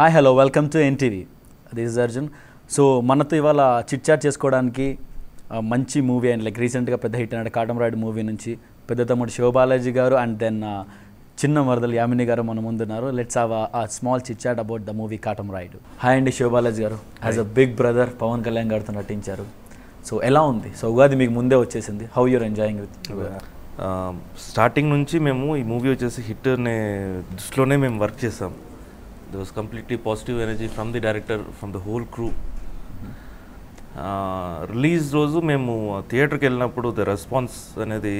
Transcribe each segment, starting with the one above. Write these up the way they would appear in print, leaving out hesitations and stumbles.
Hi hello welcome to NTV. This is Arjun. So మనతో ఇవాళ chit chat చేసుకోవడానికి మంచి మూవీ అండ్ లైక్ రీసెంట్గా పెద్ద హిట్ అయిన కాటమరాయుడు మూవీ నుంచి పెద్ద తమ్ముడు శివబాలాజీ గారు అండ్ దెన్ చిన్న మరదలు యామిని గారు మన ముందున్నారు. Let's have a small chit chat about the movie Katamarayudu. Hi అండి శివబాలాజీ గారు. As a big brother Pawan Kalyan గారితో నటించారు. సో ఎలా ఉంది? సో ఉగాది మీకు ముందే వచ్చేసింది. How you're enjoying with? Starting నుంచి మేము ఈ మూవీ వచ్చేసి హిట్ అనే దృష్టిలోనే మేము వర్క్ చేసాం. There was completely positive energy from the director, from the whole crew. Release రోజు మేము థియేటర్కి వెళ్ళినప్పుడు ద రెస్పాన్స్ అనేది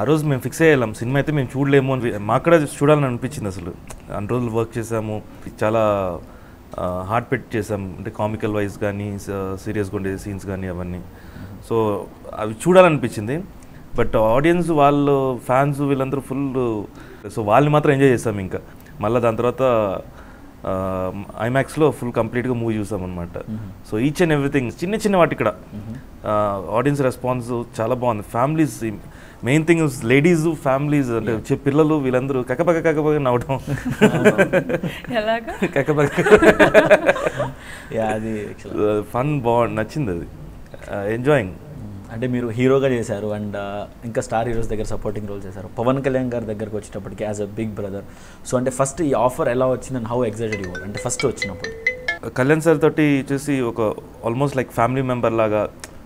ఆ రోజు మేము ఫిక్స్ అయ్యాం, సినిమా అయితే మేము చూడలేము అని మాకు కూడా చూడాలని అనిపించింది. అసలు అన్ని రోజులు వర్క్ చేసాము, చాలా హార్ట్ పెట్టి చేసాం, అంటే కామికల్ వైజ్ కానీ సీరియస్గా ఉండే సీన్స్ కానీ అవన్నీ. సో అవి చూడాలనిపించింది. బట్ ఆడియన్స్ వాళ్ళు ఫ్యాన్స్ వీళ్ళందరూ ఫుల్, సో వాళ్ళని మాత్రం ఎంజాయ్ చేసాం. ఇంకా మళ్ళీ దాని తర్వాత ఐమాక్స్లో ఫుల్ కంప్లీట్గా మూవీ చూసాం అనమాట. సో ఈచ్ అండ్ ఎవ్రీథింగ్ చిన్న చిన్న వాటి ఇక్కడ ఆడియన్స్ రెస్పాన్స్ చాలా బాగుంది. Families main thing ladies families అంటే వచ్చే పిల్లలు వీళ్ళందరూ కక్కపక్క నవ్వడం, అది ఫన్ బాగుంది, నచ్చింది, అది ఎంజాయింగ్. అంటే మీరు హీరోగా చేశారు అండ్ ఇంకా స్టార్ హీరోస్ దగ్గర సపోర్టింగ్ రోల్ చేశారు. పవన్ కళ్యాణ్ గారి దగ్గరకు వచ్చేటప్పటికి as a big brother, so అంటే ఫస్ట్ ఈ ఆఫర్ ఎలా వచ్చింది and how excited you were? అంటే ఫస్ట్ వచ్చినప్పుడు కళ్యాణ్ సార్ తోటి వచ్చేసి ఒక ఆల్మోస్ట్ లైక్ ఫ్యామిలీ మెంబర్ లాగా,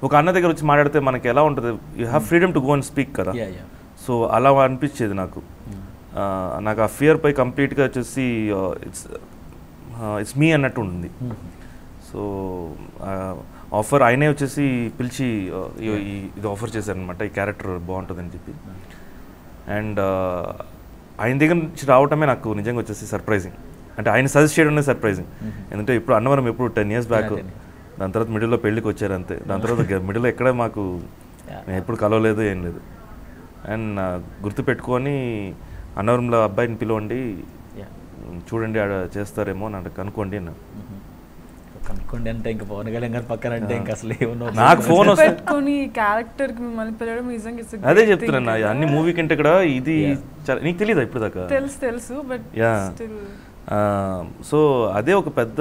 ఒక అన్న దగ్గర వచ్చి మాట్లాడితే మనకి ఎలా ఉంటుంది, you have freedom to go and speak కదా. సో అలా అనిపించేది నాకు. నాకు ఆ ఫియర్ పై కంప్లీట్గా వచ్చేసి ఇట్స్ మీ అన్నట్టు ఉంటుంది. సో ఆఫర్ ఆయనే వచ్చేసి పిలిచి ఇది ఆఫర్ చేశారనమాట, ఈ క్యారెక్టర్ బాగుంటుందని చెప్పి. అండ్ ఆయన దగ్గర నుంచి రావటమే నాకు నిజంగా వచ్చేసి సర్ప్రైజింగ్. అంటే ఆయన సజెస్ట్ చేయడం అనేది సర్ప్రైజింగ్. ఎందుకంటే ఇప్పుడు అన్నవరం ఎప్పుడు 10 years బ్యాక్, దాని తర్వాత మిడిల్లో పెళ్ళికి వచ్చారు అంతే. దాని తర్వాత మిడిల్లో ఎక్కడ మాకు నేను ఎప్పుడు కలవలేదు, ఏం లేదు. అండ్ గుర్తుపెట్టుకొని అన్నవరంలో అబ్బాయిని పిలవండి, చూడండి ఆడ చేస్తారేమో అని కనుక్కోండి అన్న. కనుక్కోండి అంటే ఇంకా పవన్ కళ్యాణ్ గారు పక్కన అంటే ఇంకా అసలు నాకు ఫోన్ వస్తుంది క్యారెక్టర్ కి మిమ్మల్ని పిలవడం నిజంగా అదే చెప్తున్నా. అన్ని మూవీ కంటే ఇక్కడ ఇది నీకు తెలియదా ఇప్పుడు దాకా? తెలుసు బట్ యా. సో అదే ఒక పెద్ద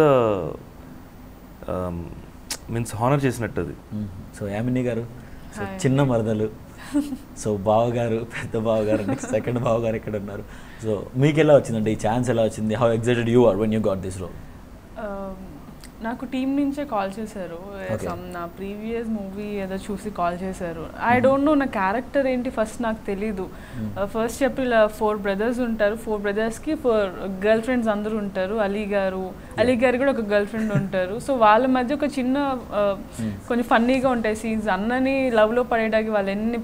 మీన్స్ హానర్ చేసినట్టు అది. సో యామిని గారు, సో చిన్న మరదలు, సో బావగారు, పెద్ద బావగారు, నెక్స్ట్ సెకండ్ బావగారు ఇక్కడ ఉన్నారు. సో మీకు ఎలా వచ్చిందంటే ఈ ఛాన్స్ ఎలా వచ్చింది? How excited you are when you got this role? నాకు టీం నుంచే కాల్ చేశారు. నా ప్రీవియస్ మూవీ ఏదో చూసి కాల్ చేశారు. ఐ డోంట్ నో నా క్యారెక్టర్ ఏంటి ఫస్ట్ నాకు తెలీదు. ఫస్ట్ చెప్పి ఇలా 4 brothers ఉంటారు, 4 brothersకి 4 గర్ల్ ఫ్రెండ్స్ అందరూ ఉంటారు. అలీ గారు కూడా ఒక గర్ల్ ఫ్రెండ్ ఉంటారు. సో వాళ్ళ మధ్య ఒక చిన్న కొంచెం ఫన్నీగా ఉంటాయి సీన్స్. అన్నని లవ్లో పడేయడానికి వాళ్ళు ఎన్ని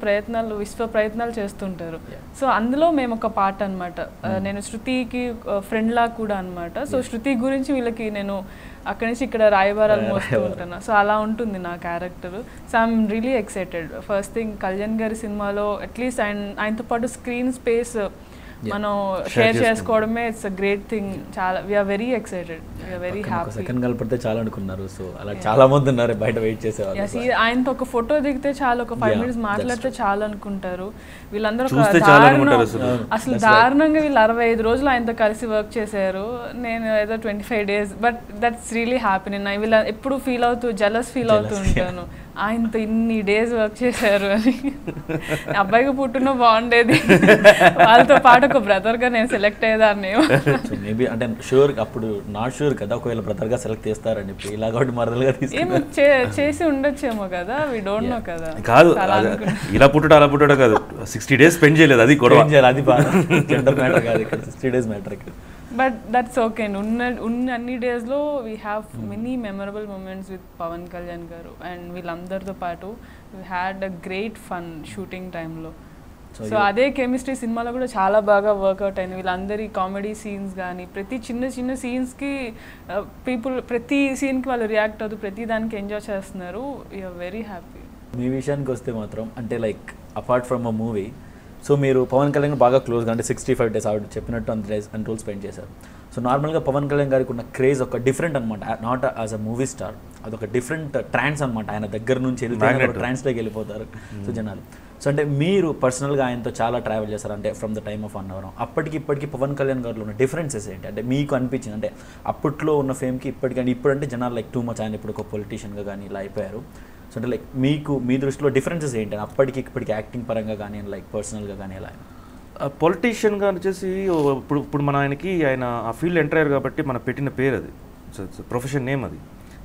విశ్వ ప్రయత్నాలు చేస్తుంటారు. సో అందులో మేము ఒక పార్ట్ అనమాట. నేను శృతికి ఫ్రెండ్ లా కూడా అనమాట. సో శృతి గురించి వీళ్ళకి నేను అక్కడి నుంచి ఇక్కడ రాయబారాలు మోస్తూ ఉంటాను. సో అలా ఉంటుంది నా character. So I'm really excited. First thing Kalyan గారి సినిమాలో అట్లీస్ట్ ఆయనతో పాటు స్క్రీన్ స్పేస్ మనం షేర్ చేసుకోవడమే ఇట్స్ అ గ్రేట్ థింగ్. చాలా we're very excited, we're very happy. Second కలిపితే చాలా అనుకున్నారు. సో అలా చాలా మంది ఉన్నారు బయట వెయిట్ చేసేవాళ్ళు. ఆయనతో ఒక ఫోటో దిగితే చాలు, ఒక 5 minutes మాట్లాడితే చాలు అనుకుంటారు. వీళ్ళందరూ అసలు దారుణంగా వీళ్ళు 65 రోజులు ఆయనతో కలిసి వర్క్ చేశారు. నేను ఏదో 25 days. But that's really happy. నేను వీళ్ళ ఎప్పుడు జెలస్ ఫీల్ అవుతూ ఉంటాను, ఆయనతో ఇన్ని డేస్ వర్క్ చేశారు అని. అబ్బాయికి పుట్టిన బాగుండేది, వాళ్ళతో పాటు ఒక బ్రదర్గా నేను సెలెక్ట్ అయ్యేదాన్ని. మేబీ అంటే షూర్ అప్పుడు నాట్ షూర్ కదా, ఒకవేళ బ్రదర్గా సెలెక్ట్ చేస్తారని చెప్పి ఇలా కాబట్టి మరదలుగా ఏమో చేసి ఉండొచ్చేమో కదా, వి డోంట్ నో కదా. కాదు ఇలా పుట్టడం అలా పుట్టడం కాదు, 60 days స్పెండ్ చేయలేదు, అది కూడా అది జెండర్ మ్యాటర్ కాదు, 60 days మ్యాటర్ ఇక్కడ. But that's okay. ఉన్న అన్ని డేస్లో we have many memorable moments with Pawan Kalyan garu and వీళ్ళందరితో పాటు we had a great fun shooting టైంలో. సో అదే కెమిస్ట్రీ సినిమాలో కూడా చాలా బాగా వర్కౌట్ అయింది. వీళ్ళందరి కామెడీ సీన్స్ కానీ ప్రతి చిన్న సీన్స్కి పీపుల్ ప్రతి సీన్కి వాళ్ళు రియాక్ట్ అవుతూ ప్రతి దానికి ఎంజాయ్ చేస్తున్నారు. We are very happy. మీ విషయానికి వస్తే మాత్రం అంటే like apart from a movie, so మీరు పవన్ కళ్యాణ్ బాగా క్లోజ్గా అంటే 65 days ఆవిడ చెప్పినట్టు అంత రోజులు స్పెండ్ చేశారు. సో నార్మల్గా పవన్ కళ్యాణ్ గారికి ఉన్న క్రేజ్ ఒక డిఫరెంట్ అనమాట, not as a movie star, అదొక డిఫరెంట్ ట్రాన్స్ అనమాట. ఆయన దగ్గర నుంచి వెళ్ళి ట్రాన్స్లోకి వెళ్ళిపోతారు సో జనాలు. సో అంటే మీరు పర్సనల్గా ఆయనతో చాలా ట్రావెల్ చేస్తారు అంటే from the time of Annavaram, అప్పటికి ఇప్పటికి పవన్ కళ్యాణ్ గారిలో ఉన్న డిఫరెన్సెస్ ఏంటి అంటే మీకు అనిపించింది? అంటే అప్పట్లో ఉన్న ఫేమ్కి ఇప్పటికంటే ఇప్పుడంటే జనాలు లైక్ టూ మచ్, ఆయన ఇప్పుడు ఒక పొలిటీషియన్గా కానీ ఇలా అయిపోయారు. సో అంటే లైక్ మీకు మీ దృష్టిలో డిఫరెన్సెస్ ఏంటి అప్పటికి ఇప్పటికి యాక్టింగ్ పరంగా కానీ లైక్ పర్సనల్గా కానీ ఎలా? పొలిటీషియన్గా వచ్చేసి ఇప్పుడు మన ఆయన ఆ ఫీల్డ్ ఎంటర్ అయ్యారు కాబట్టి మన పెట్టిన పేరు అది, ప్రొఫెషన్ నేమ్ అది.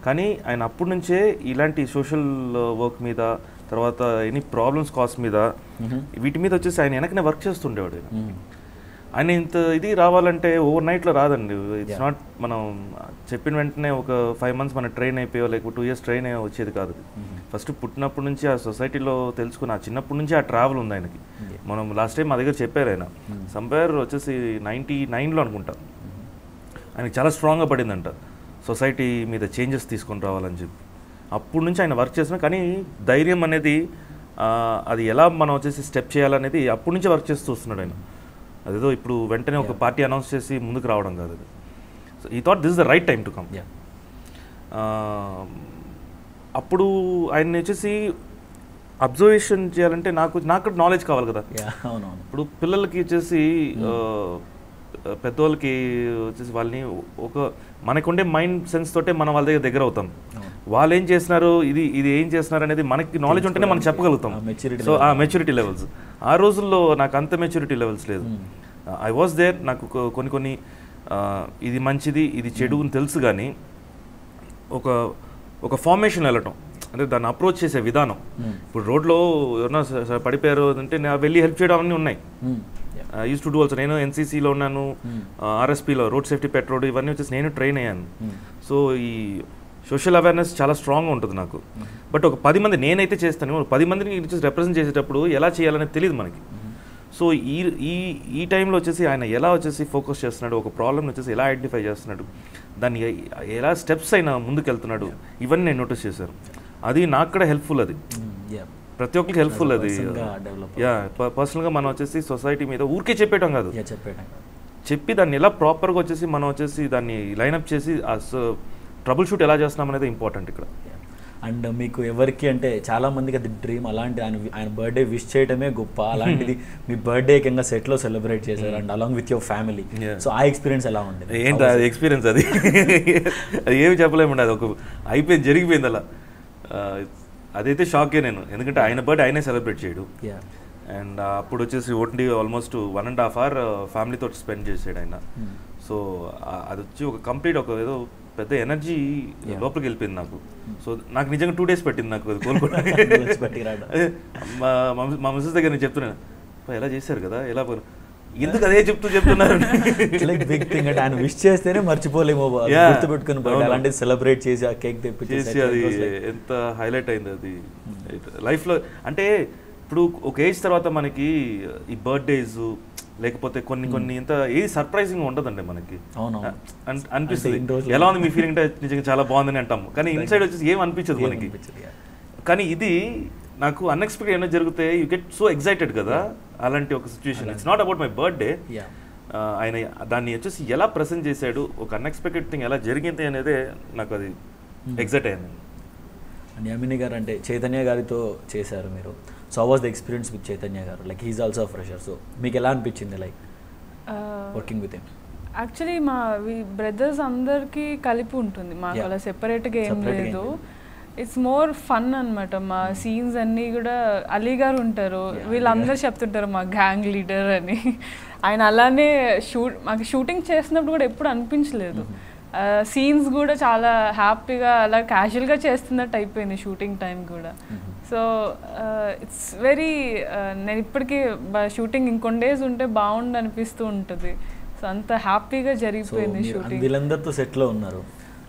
కానీ ఆయన అప్పటి నుంచే ఇలాంటి సోషల్ వర్క్ మీద, తర్వాత ఎనీ ప్రాబ్లమ్స్ కాస్ మీద, వీటి మీద వచ్చేసి ఆయన వెనకనే వర్క్ చేస్తుండేవాడు. ఆయన ఇంత ఇది రావాలంటే ఓవర్ నైట్లో రాదండి. ఇట్స్ నాట్ మనం చెప్పిన వెంటనే ఒక 5 months మనం ట్రైన్ అయిపోయో లేకపోతే 2 years ట్రైన్ అయ్యో వచ్చేది కాదు. ఫస్ట్ పుట్టినప్పటి నుంచి ఆ సొసైటీలో తెలుసుకుని ఆ చిన్నప్పటి నుంచి ఆ ట్రావెల్ ఉంది ఆయనకి. మనం లాస్ట్ టైం మా దగ్గర చెప్పారు ఆయన సంపేర్ వచ్చేసి 99లో అనుకుంటా ఆయనకి చాలా స్ట్రాంగ్గా పడిందంట సొసైటీ మీద చేంజెస్ తీసుకొని రావాలని చెప్పి. అప్పటి నుంచి ఆయన వర్క్ చేస్తున్నా, కానీ ధైర్యం అనేది అది ఎలా మనం వచ్చేసి స్టెప్ చేయాలనేది అప్పటి నుంచి వర్క్ చేస్తూ వస్తున్నాడు ఆయన. అదేదో ఇప్పుడు వెంటనే ఒక పార్టీ అనౌన్స్ చేసి ముందుకు రావడం కాదు అది. సో ఈ thought this is the right time to come. అప్పుడు ఆయన వచ్చేసి అబ్జర్వేషన్ చేయాలంటే నాకు నాలెడ్జ్ కావాలి కదా. ఇప్పుడు పిల్లలకి వచ్చేసి పెద్దవాళ్ళకి వచ్చేసి వాళ్ళని ఒక మనకుండే మైండ్ సెన్స్ తోటే మనం వాళ్ళ దగ్గర అవుతాం. వాళ్ళు ఏం చేస్తున్నారు, ఇది ఏం చేస్తున్నారు అనేది మనకి నాలెడ్జ్ ఉంటేనే మనం చెప్పగలుగుతాం. సో ఆ మెచ్యూరిటీ లెవెల్స్ ఆ రోజుల్లో నాకు అంత మెచ్యూరిటీ లెవెల్స్ లేదు. ఐ వాజ్ దేర్, నాకు కొన్ని ఇది మంచిది ఇది చెడు అని తెలుసు, కానీ ఒక ఫార్మేషన్ వెళ్ళటం అంటే దాన్ని అప్రోచ్ చేసే విధానం. ఇప్పుడు రోడ్లో ఎవరైనా పడిపోయారు అంటే నేను వెళ్ళి హెల్ప్ చేయడం అన్నీ ఉన్నాయి. Use to do also. నేను ఎన్సీసీలో ఉన్నాను, ఆర్ఎస్పీలో రోడ్ సేఫ్టీ పెట్రోల్ ఇవన్నీ వచ్చేసి నేను ట్రైన్ అయ్యాను. సో ఈ సోషల్ అవేర్నెస్ చాలా స్ట్రాంగ్గా ఉంటుంది నాకు. బట్ ఒక 10 మంది నేనైతే చేస్తాను, 10 మందిని రిప్రజెంట్ చేసేటప్పుడు ఎలా చేయాలనేది తెలియదు మనకి. సో ఈ టైంలో వచ్చేసి ఆయన ఎలా వచ్చేసి ఫోకస్ చేస్తున్నాడు, ఒక ప్రాబ్లమ్ని వచ్చేసి ఎలా ఐడెంటిఫై చేస్తున్నాడు, దాన్ని ఎలా స్టెప్స్ అయినా ముందుకెళ్తున్నాడు, ఇవన్నీ నేను నోటీస్ చేశాను. అది నాకు కూడా హెల్ప్ఫుల్. అది ప్రతి ఒక్కరికి హెల్ప్ఫుల్. అది పర్సనల్గా మనం వచ్చేసి సొసైటీ మీద ఊరికే చెప్పేయటం కాదు, చెప్పి దాన్ని ఎలా ప్రాపర్గా వచ్చేసి మనం వచ్చేసి దాన్ని లైనప్ చేసి ట్రబుల్ షూట్ ఎలా చేస్తున్నాం అనేది ఇంపార్టెంట్ ఇక్కడ. అండ్ మీకు ఎవరికి అంటే చాలా మందికి అది డ్రీమ్, అలాంటి ఆయన బర్త్డే విష్ చేయడమే గొప్ప, అలాంటిది మీ బర్త్డే కింద సెట్లో సెలబ్రేట్ చేశారు and along with your family. So ఆ ఎక్స్పీరియన్స్ ఎలా ఉండేది? ఏంటి అది ఎక్స్పీరియన్స్? అది ఏమి చెప్పలేమండి, అది ఒక అయిపోయింది, జరిగిపోయింది అలా. అదైతే షాకే నేను, ఎందుకంటే ఆయన బర్త్డే ఆయనే సెలబ్రేట్ చేయడు. అండ్ అప్పుడు వచ్చేసి ఓన్లీ ఆల్మోస్ట్ 1.5 hour ఫ్యామిలీతో స్పెండ్ చేసాడు ఆయన. సో అది వచ్చి ఒక కంప్లీట్ ఒక ఏదో పెద్ద ఎనర్జీ లోపలికి వెళ్ళిపోయింది నాకు. సో నాకు నిజంగా 2 days పట్టింది నాకు అది కోలుకోవడానికి. మా మిస్సెస్ దగ్గర నేను చెప్తున్నాను, ఎలా చేశారు కదా, ఎలా ఎందుకు అదే చెప్తున్నారు. బిగ్ థింగ్ అంటే ఆయన విష్ చేస్తేనే మర్చిపోలేము, గుర్తుపెట్టుకుని అలాంటిది సెలబ్రేట్ చేసి ఆ కేక్ తెప్పించేసి అది ఎంత హైలైట్ అయింది అది లైఫ్లో. అంటే ఇప్పుడు ఒక ఏజ్ తర్వాత మనకి ఈ బర్త్డేస్ లేకపోతే కొన్ని ఇంత ఏది సర్ప్రైజింగ్ ఉండదండి మనకి, అనిపిస్తుంది. ఎలా ఉంది మీ ఫీలింగ్ అంటే నిజంగా చాలా బాగుందని అంటాము, కానీ ఇన్సైడ్ వచ్చేసి ఏం అనిపించదు మనకి. కానీ ఇది నాకు అన్ఎక్స్పెక్టెడ్ ఏమైనా జరిగితే యూ గెట్ సో ఎక్సైటెడ్ కదా. అలాంటి ఒక situation, it's not about my birthday, ఆయన దాన్ని వచ్చేసి ఎలా ప్రెజెంట్ చేశాడు, ఒక అన్ఎక్స్పెక్టెడ్ థింగ్ ఎలా జరిగింది అనేది నాకు అది ఎగ్జైట్ అయ్యాను. అండ్ యామిని గారు అంటే చైతన్య గారితో చేశారు మీరు. So how was the experience with Chaitanya గారు? Like he's also fresher, so మీకు ఎలా అనిపించింది like working with him? Actually మా బ్రదర్స్ అందరికీ కలిపి ఉంటుంది, మాకు అలా సెపరేట్గా ఏం లేదు. ఇట్స్ మోర్ ఫన్ అనమాట. మా సీన్స్ అన్నీ కూడా అలీ గారు ఉంటారు, వీళ్ళందరూ చెప్తుంటారు మా గ్యాంగ్ లీడర్ అని. ఆయన అలానే మాకు షూటింగ్ చేసినప్పుడు కూడా ఎప్పుడు అనిపించలేదు. సీన్స్ కూడా చాలా హ్యాపీగా అలా క్యాజువల్గా చేస్తున్నట్టు అయిపోయింది షూటింగ్ టైం కూడా. సో ఇట్స్ వెరీ నేను ఇప్పటికీ షూటింగ్ ఇంకొన్ని డేస్ ఉంటే బాగుండు అనిపిస్తూ ఉంటుంది. సో అంత హ్యాపీగా జరిగిపోయింది షూటింగ్. వీళ్ళందరితో సెట్లో ఉన్నారు.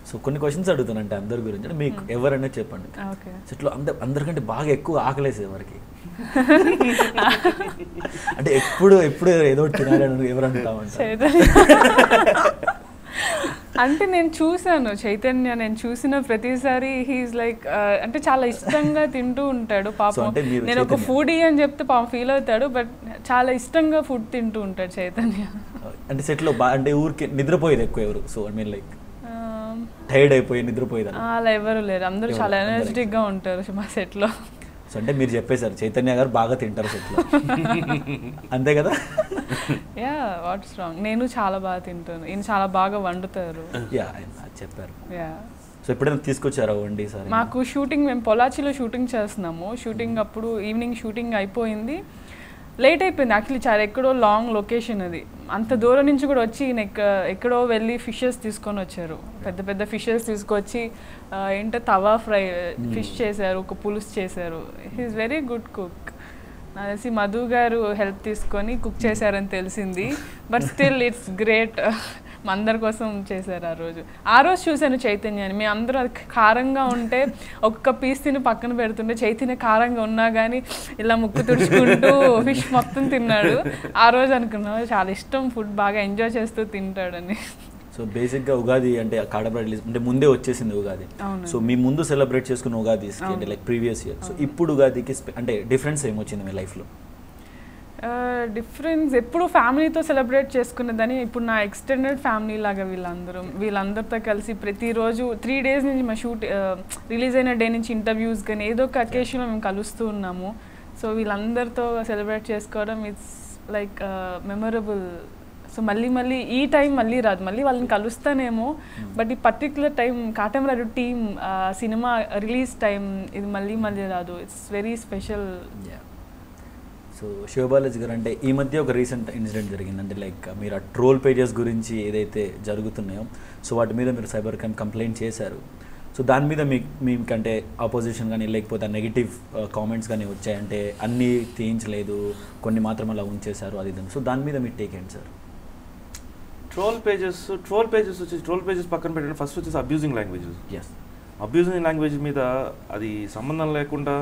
సో కొన్ని క్వశ్చన్స్ అడుగుతానంటే అందరి గురించి, అంటే మీకు ఎవరైనా చెప్పండి సెట్లో అందరికంటే బాగా ఎక్కువ ఆకలేసేది ఎవరికి? అంటే ఎప్పుడు ఏదో తినాలని ఎవరు అంటామంటే అంటే నేను చూసాను చైతన్య, నేను చూసిన ప్రతిసారి హీఈస్ లైక్ అంటే చాలా ఇష్టంగా తింటూ ఉంటాడు పాపం. నేను ఒక ఫుడీ అని చెప్తే పాపం ఫీల్ అవుతాడు, బట్ చాలా ఇష్టంగా ఫుడ్ తింటూ ఉంటాడు చైతన్య. అంటే సెట్లో అంటే ఊరికి నిద్రపోయేది ఎక్కువ ఎవరు? So I mean like tired అయిపోయి నిద్రపోయేది అలా ఎవరు లేరు, అందరూ చాలా ఎనర్జెటిక్గా ఉంటారు మా సెట్లో. సో అంటే మీరు చెప్పేశారు చైతన్య గారు బాగా తింటారు సెట్లో, అంతే కదా? యా వాట్స్ రాంగ్, నేను చాలా బాగా తింటాను, ఈయన చాలా బాగా వండుతారు. యా చెప్పారు. యా సో ఎప్పుడైనా తీసుకొచ్చారా వండి సార్? మాకు షూటింగ్, మేము పొలాచిలో షూటింగ్ చేస్తున్నాము. షూటింగ్ అప్పుడు ఈవినింగ్ షూటింగ్ అయిపోయింది, లేట్ అయిపోయింది యాక్చువల్లీ, చాలా ఎక్కడో లాంగ్ లొకేషన్ అది, అంత దూరం నుంచి కూడా వచ్చి ఈయన ఎక్కడో వెళ్ళి ఫిషెస్ తీసుకొని వచ్చారు, పెద్ద పెద్ద ఫిషెస్ తీసుకొచ్చి ఏంటో తవా ఫ్రై ఫిష్ చేశారు, ఒక పులుసు చేశారు. He's very good cook. నాకు తెలిసి మధు గారు హెల్ప్ తీసుకొని కుక్ చేశారని తెలిసింది, బట్ స్టిల్ ఇట్స్ గ్రేట్. మా అందరి కోసం చేశారు ఆ రోజు చూశాను చైతన్యాన్ని, మేము అందరూ అది కారంగా ఉంటే ఒక్క పీస్ తిని పక్కన పెడుతుంటే చైతన్య కారంగా ఉన్నా కానీ ఇలా ముక్కు తుడుచుకుంటూ ఫిష్ మొత్తం తిన్నాడు. ఆ రోజు అనుకున్నాను చాలా ఇష్టం ఫుడ్, బాగా ఎంజాయ్ చేస్తూ తింటాడని. సో బేసిక్గా ఉగాది అంటే కాటమరాయుడు రిలీజ్ అంటే ముందే వచ్చేసింది ఉగాది. సో మీ ముందు సెలబ్రేట్ చేసుకున్న ఉగాదికి అంటే లైక్ ప్రీవియస్ ఇయర్, సో ఇప్పుడు ఉగాదికి అంటే డిఫరెన్స్ ఏమొచ్చింది మీ లైఫ్లో? డిఫరెన్స్ ఎప్పుడు ఫ్యామిలీతో సెలబ్రేట్ చేసుకునేదని, ఇప్పుడు నా ఎక్స్టెండెడ్ ఫ్యామిలీ లాగా వీళ్ళందరితో కలిసి ప్రతిరోజు 3 days నుంచి మా షూట్ రిలీజ్ అయిన డే నుంచి ఇంటర్వ్యూస్ కానీ ఏదో ఒక అకేషన్లో మేము కలుస్తూ ఉన్నాము. సో వీళ్ళందరితో సెలబ్రేట్ చేసుకోవడం ఇట్స్ లైక్ మెమొరబుల్. సో మళ్ళీ ఈ టైం మళ్ళీ రాదు, మళ్ళీ వాళ్ళని కలుస్తానేమో, బట్ ఈ పర్టికులర్ టైం కాటమరాయుడు టీమ్ సినిమా రిలీజ్ టైం ఇది మళ్ళీ రాదు. It's very special. So Sivabalaji garu అంటే ఈ మధ్య ఒక రీసెంట్ ఇన్సిడెంట్ జరిగింది, అంటే లైక్ మీరు ఆ ట్రోల్ పేజెస్ గురించి ఏదైతే జరుగుతున్నాయో సో వాటి మీద మీరు సైబర్ క్రైమ్ కంప్లైంట్ చేశారు. సో దాని మీద మీకంటే ఆపోజిషన్ కానీ లేకపోతే నెగిటివ్ కామెంట్స్ కానీ వచ్చాయంటే అన్నీ తీయించలేదు, కొన్ని మాత్రం అలా ఉంచేశారు అది ఇది. సో దాని మీద మీరు టేక్ ఏంటి సార్? ట్రోల్ పేజెస్ పక్కన పెట్టండి, ఫస్ట్ వచ్చేసి abusing languages. Yes, abusing language మీద అది సంబంధం లేకుండా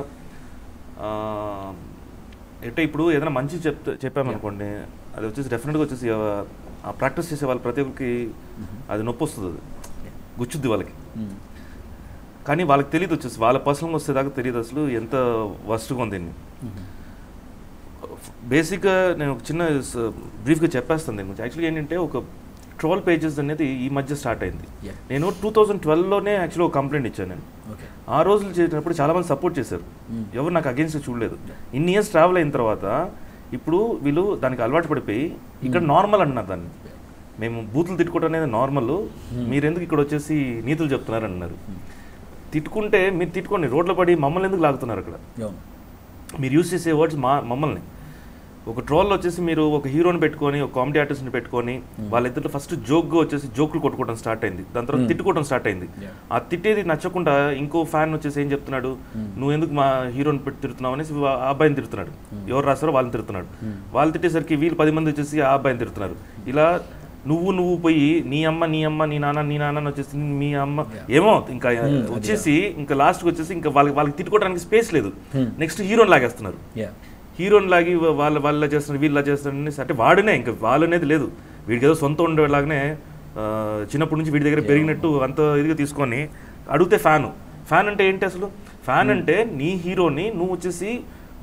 అంటే ఇప్పుడు ఏదైనా మంచి చెప్పామనుకోండి, అది వచ్చేసి డెఫినెట్గా వచ్చేసి ఆ ప్రాక్టీస్ చేసే వాళ్ళు ప్రతి ఒక్కరికి అది నొప్పి వస్తుంది, అది గుచ్చుద్ది వాళ్ళకి. కానీ వాళ్ళకి తెలియదు, వచ్చేసి వాళ్ళ పర్సనల్గా వచ్చేదాకా తెలియదు అసలు ఎంత వర్స్ట్గా ఉంది. బేసిక్గా నేను ఒక చిన్న బ్రీఫ్గా చెప్పేస్తాను దీని గురించి. యాక్చువల్గా ఏంటంటే ఒక ట్రోల్ పేజెస్ అనేది ఈ మధ్య స్టార్ట్ అయింది. నేను 2012లోనే యాక్చువల్గా ఒక కంప్లైంట్ ఇచ్చాను నేను. ఆ రోజులు చేసినప్పుడు చాలామంది సపోర్ట్ చేశారు, ఎవరు నాకు అగేన్స్ట్ చూడలేదు. ఇన్ని ఇయర్స్ ట్రావెల్ అయిన తర్వాత ఇప్పుడు వీళ్ళు దానికి అలవాటు పడిపోయి ఇక్కడ నార్మల్ అంటున్నారు దాన్ని. మేము బూతులు తిట్టుకోవడం అనేది నార్మల్, మీరెందుకు ఇక్కడ వచ్చేసి నీతులు చెప్తున్నారు అంటున్నారు. తిట్టుకుంటే మీరు తిట్టుకోండి, రోడ్లో పడి మమ్మల్ని ఎందుకు లాగుతున్నారు అక్కడ? మీరు యూజ్ చేసే వర్డ్స్ మమ్మల్ని. ఒక ట్రోల్లో వచ్చేసి మీరు ఒక హీరోని పెట్టుకొని ఒక కామెడీ ఆర్టిస్ట్ని పెట్టుకొని వాళ్ళిద్దరు ఫస్ట్ జోక్గా వచ్చేసి జోకులు కొట్టుకోవడం స్టార్ట్ అయింది, దాని తర్వాత తిట్టుకోవడం స్టార్ట్ అయింది. ఆ తిట్టేది నచ్చకుండా ఇంకో ఫ్యాన్ వచ్చేసి ఏం చెప్తున్నాడు, నువ్వు ఎందుకు మా హీరోని పెట్టి తిడుతున్నావు అనేసి ఆ అబ్బాయిని తిడుతున్నాడు. ఎవరు రాస్తారో వాళ్ళని తిడుతున్నాడు. వాళ్ళు తిట్టేసరికి వీళ్ళు 10 మంది వచ్చేసి ఆ అబ్బాయిని తిడుతున్నారు. ఇలా నువ్వు పోయి నీ అమ్మ నీ నాన్న వచ్చేసి మీ అమ్మ ఏమో ఇంకా వచ్చేసి ఇంకా లాస్ట్కి వచ్చేసి ఇంకా వాళ్ళకి తిట్టుకోవడానికి స్పేస్ లేదు. నెక్స్ట్ హీరోని లాగేస్తున్నారు. హీరోని లాగి వాళ్ళ చేస్తున్నారు, వీళ్ళ చేస్తున్నారు అనేసి. అంటే వాడునే ఇంకా వాళ్ళు అనేది లేదు, వీడికి ఏదో సొంత ఉండేలాగానే చిన్నప్పటి నుంచి వీడి దగ్గర పెరిగినట్టు అంత ఇదిగా తీసుకొని అడిగితే ఫ్యాన్ అంటే ఏంటి అసలు? ఫ్యాన్ అంటే నీ హీరోని నువ్వు వచ్చేసి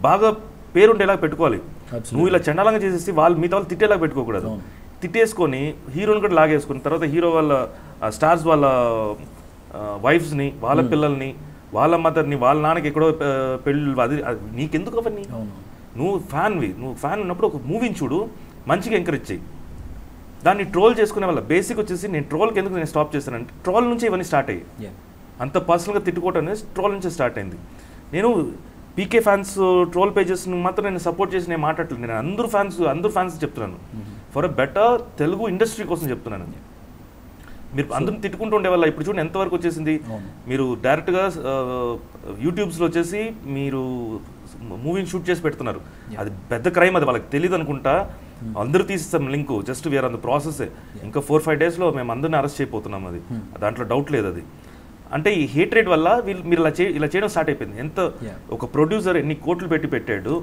బాగా పేరుండేలాగా పెట్టుకోవాలి. నువ్వు ఇలా చండాలంగా చేసేసి మిగతా వాళ్ళు తిట్టేలాగా పెట్టుకోకూడదు. తిట్టేసుకొని హీరోని కూడా లాగేసుకుని తర్వాత హీరో వాళ్ళ స్టార్స్ వాళ్ళ వైఫ్స్ని, వాళ్ళ పిల్లల్ని, వాళ్ళ మదర్ని, వాళ్ళ నాన్నకి ఎక్కడో పెళ్ళి, అది నీకెందుకు అవన్నీ? నువ్వు ఫ్యాన్ ఉన్నప్పుడు ఒక మూవీని చూడు, మంచిగా ఎంకరేజ్ చేయి. దాన్ని ట్రోల్ చేసుకునే వాళ్ళ బేసిక్ వచ్చేసి నేను ట్రోల్కి ఎందుకు నేను స్టాప్ చేస్తానంటే ట్రోల్ నుంచి ఇవన్నీ స్టార్ట్ అయ్యాయి. అంత పర్సనల్గా తిట్టుకోవటం అనేది ట్రోల్ నుంచి స్టార్ట్ అయింది. నేను పీకే ఫ్యాన్స్ ట్రోల్ పేజెస్ని మాత్రం నేను సపోర్ట్ చేసి నేను మాట్లాడలేదు. నేను అందరూ ఫ్యాన్స్ చెప్తున్నాను, for a better Telugu industry కోసం చెప్తున్నాను. మీరు అందరం తిట్టుకుంటూ ఉండే వల్ల ఇప్పుడు చూడండి ఎంతవరకు వచ్చేసింది. మీరు డైరెక్ట్గా యూట్యూబ్స్లో వచ్చేసి మీరు మూవీని షూట్ చేసి పెడుతున్నారు, అది పెద్ద క్రైమ్, అది వాళ్ళకి తెలియదు అనుకుంటా. అందరూ తీసేస్తాం లింక్, జస్ట్ వేర్ అంత ప్రాసెస్. ఇంకా 4-5 daysలో మేము అందరినీ అరెస్ట్ చేయబోతున్నాం, అది దాంట్లో డౌట్ లేదు. అది అంటే ఈ హేట్రేట్ వల్ల మీరు ఇలా చేయడం స్టార్ట్ అయిపోయింది. ఎంత ఒక ప్రొడ్యూసర్ ఎన్ని కోట్లు పెట్టాడు,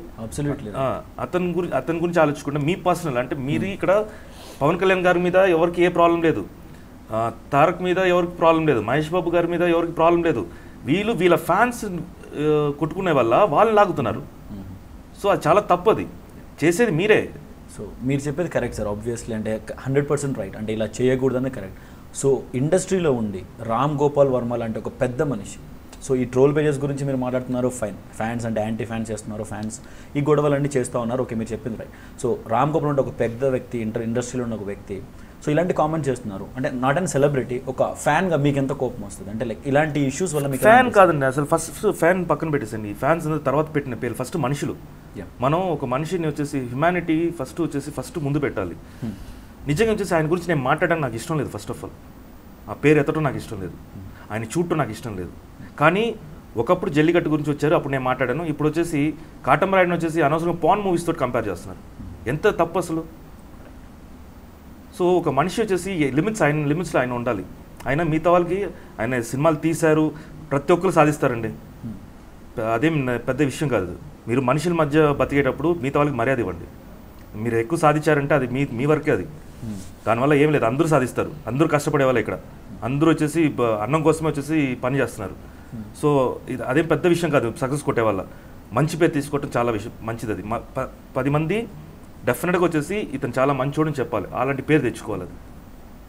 అతని గురించి ఆలోచించుకుంటే మీ పర్సనల్ అంటే మీరు ఇక్కడ పవన్ కళ్యాణ్ గారి మీద ఎవరికి ఏ ప్రాబ్లం లేదు, తారక్ మీద ఎవరికి ప్రాబ్లం లేదు, మహేష్ బాబు గారి మీద ఎవరికి ప్రాబ్లం లేదు. వీళ్ళ ఫ్యాన్స్ కొట్టుకునే వల్ల వాళ్ళు లాగుతున్నారు. సో అది చాలా తప్పు, అది చేసేది మీరే. సో మీరు చెప్పేది కరెక్ట్ సార్, ఆబ్వియస్లీ అంటే 100% రైట్, అంటే ఇలా చేయకూడదని కరెక్ట్. సో ఇండస్ట్రీలో ఉండి రామ్ గోపాల్ వర్మ లాంటి ఒక పెద్ద మనిషి, సో ఈ ట్రోల్ పేజెస్ గురించి మీరు మాట్లాడుతున్నారు, ఫైన్, ఫ్యాన్స్ అంటే యాంటీ ఫ్యాన్స్ చేస్తున్నారు, ఫ్యాన్స్ ఈ గొడవలన్నీ చేస్తూ ఉన్నారు, ఓకే, మీరు చెప్పింది రైట్. సో రామ్ గోపాల్ అంటే ఒక పెద్ద వ్యక్తి, ఇండస్ట్రీలో ఉన్న ఒక వ్యక్తి, సో ఇలాంటి కామెంట్ చేస్తున్నారు అంటే నాట్ అండ్ సెలబ్రిటీ, ఒక ఫ్యాన్గా మీకు ఎంత కోపం వస్తుంది అంటే లైక్ ఇలాంటి ఇష్యూస్ వల్ల మీకు? ఫ్యాన్ కాదండి అసలు, ఫస్ట్ ఫ్యాన్ పక్కన పెట్టేసండి, ఫ్యాన్స్ తర్వాత పెట్టిన పేరు ఫస్ట్ మనుషులు. మనం ఒక మనిషిని వచ్చేసి హ్యుమానిటీ ఫస్ట్ ముందు పెట్టాలి. నిజంగా వచ్చేసి ఆయన గురించి నేను మాట్లాడడానికి నాకు ఇష్టం లేదు. ఫస్ట్ ఆఫ్ ఆల్ ఆ పేరు ఎత్తడం నాకు ఇష్టం లేదు, ఆయన చూడటం నాకు ఇష్టం లేదు. కానీ ఒకప్పుడు జల్లికట్టు గురించి వచ్చారు, అప్పుడు నేను మాట్లాడాను. ఇప్పుడు వచ్చేసి కాటమరాయుడిని వచ్చేసి అనవసరంగా పాన్ మూవీస్ తోటి కంపేర్ చేస్తున్నారు. ఎంత తప్పు అసలు. సో ఒక మనిషి వచ్చేసి లిమిట్స్లో ఆయన ఉండాలి. ఆయన మిగతా వాళ్ళకి ఆయన సినిమాలు తీశారు, ప్రతి ఒక్కరు సాధిస్తారండి, అదేం పెద్ద విషయం కాదు. మీరు మనుషుల మధ్య బతికేటప్పుడు మిగతా వాళ్ళకి మర్యాద ఇవ్వండి. మీరు ఎక్కువ సాధించారంటే అది మీ వరకే, అది దానివల్ల ఏం లేదు. అందరూ సాధిస్తారు, అందరూ కష్టపడే వాళ్ళు ఇక్కడ, అందరూ వచ్చేసి అన్నం కోసమే వచ్చేసి పని చేస్తున్నారు. సో ఇది అదేం పెద్ద విషయం కాదు. సక్సెస్ కొట్టే వాళ్ళ మంచి పేరు తీసుకోవటం చాలా మంచిది. అది 10 మంది డెఫినెట్గా వచ్చేసి ఇతను చాలా మంచోడని చెప్పాలి, అలాంటి పేరు తెచ్చుకోవాలి అది.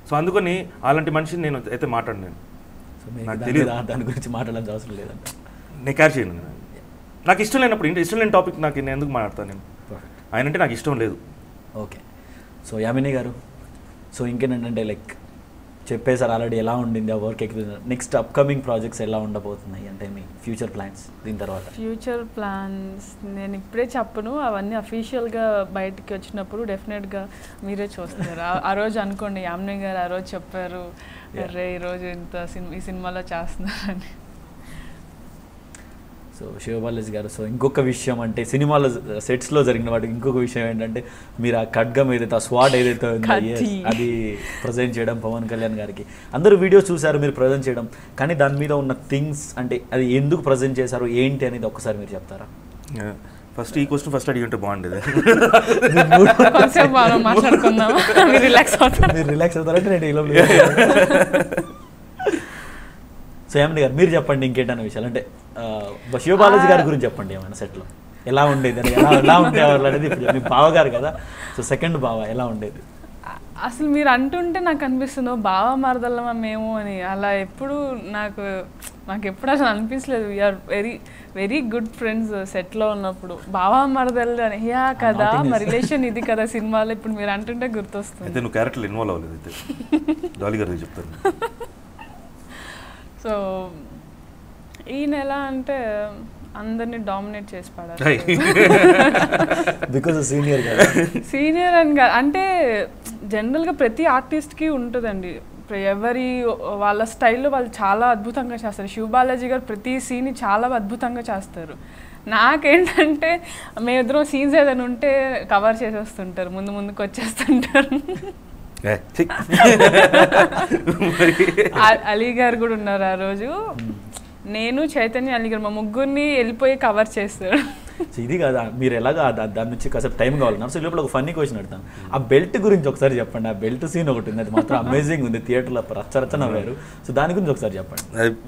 సో అందుకని అలాంటి మనిషిని నేను అయితే మాట్లాడను. నాకు తెలియదు, దాని గురించి మాట్లాడాల్సిన అవసరం లేదంటే నేను క్యార్ చేయను. నాకు ఇష్టం లేనప్పుడు, ఇష్టం లేని టాపిక్ నాకు నేను ఎందుకు మాట్లాడతాను? నేను ఆయన అంటే నాకు ఇష్టం లేదు. ఓకే. సో యామిని గారు, సో ఇంకేంటంటే లైక్ చెప్పేసారు ఆల్రెడీ ఎలా ఉండింది ఆ work experience. Next upcoming projects ఎలా ఉండబోతున్నాయి అంటే మీ ఫ్యూచర్ ప్లాన్స్? దీని తర్వాత ఫ్యూచర్ ప్లాన్స్ నేను ఇప్పుడే చెప్పను, అవన్నీ అఫీషియల్గా బయటికి వచ్చినప్పుడు డెఫినెట్గా మీరే చూస్తున్నారు. ఆ రోజు అనుకోండి, యామిని గారు ఆ రోజు చెప్పారు, అరే ఈరోజు ఈ సినిమాలో చేస్తున్నారని. సో శివబాలాజీ గారు, సో ఇంకొక విషయం అంటే సినిమాలో సెట్స్లో జరిగిన వాటికి ఇంకొక విషయం ఏంటంటే మీరు ఆ ఖడ్గం ఏదైతే, ఆ స్వాడ్ ఏదైతే ఉందో అది ప్రజెంట్ చేయడం పవన్ కళ్యాణ్ గారికి. అందరూ వీడియోస్ చూసారు మీరు ప్రజెంట్ చేయడం, కానీ దాని మీద ఉన్న థింగ్స్ అంటే అది ఎందుకు ప్రజెంట్ చేశారు ఏంటి అనేది ఒక్కసారి మీరు చెప్తారా? ఫస్ట్ ఈ క్వశ్చన్ ఫస్ట్ అడిగి ఉంటే బాగుండేది. మీరు రిలాక్స్ అవుతారంటే నేను ఇలా. సో యామిని గారు మీరు చెప్పండి ఇంకేంటనే విషయాలు అంటే శివబాలాజీ గారి గురించి చెప్పండి. ఏమైనా సెట్లో ఎలా ఉండేది అని, ఎలా ఉండేవాళ్ళు అనేది ఇప్పుడు మీ బావగారు కదా, సో సెకండ్ బావ ఎలా ఉండేది? అసలు మీరు అంటుంటే నాకు అనిపిస్తుంది బావ మరదల్లమా మేము అని. అలా ఎప్పుడు నాకు ఎప్పుడు అసలు అనిపించలేదు. We are very very good friends సెట్లో ఉన్నప్పుడు. బావ మరదల్లు అని యా కదా, మా రిలేషన్ ఇది కదా సినిమాలో. ఇప్పుడు మీరు అంటుంటే గుర్తొస్తుంది. అయితే నువ్వు క్యారెక్టర్లో ఇన్వాల్వ్ అవ్వలేదు అయితే, డాలీ గారికి చెప్తాను. సో ఈయన ఎలా అంటే అందరినీ డామినేట్ చేసి పడారు. బికాజ్ సీనియర్ అని కాదు, అంటే జనరల్గా ప్రతి ఆర్టిస్ట్కి ఉంటుందండి, ఎవరి వాళ్ళ స్టైల్లో వాళ్ళు చాలా అద్భుతంగా చేస్తారు. శివబాలాజీ గారు ప్రతి సీన్ చాలా అద్భుతంగా చేస్తారు. నాకేంటంటే మేమిద్దరం సీన్స్ ఏదైనా ఉంటే కవర్ చేసేస్తుంటారు, ముందుకు వచ్చేస్తుంటారు. అలీ గారు కూడా ఉన్నారు ఆ రోజు, నేను చైతన్య అలీ గారు మా ముగ్గురిని వెళ్ళిపోయి కవర్ చేస్తారు. ఇది కాదా మీరు ఎలాగా దాని నుంచి కాసేపు టైం కావాలన్నారు. సో లోపల ఒక ఫన్నీ క్వశ్చన్ అడుగుతాను, ఆ బెల్ట్ గురించి ఒకసారి చెప్పండి. ఆ బెల్ట్ సీన్ ఒకటి ఉంది, అది మాత్రం అమేజింగ్ ఉంది, థియేటర్లో రచ్చ నవ్వారు. సో దాని గురించి ఒకసారి చెప్పండి.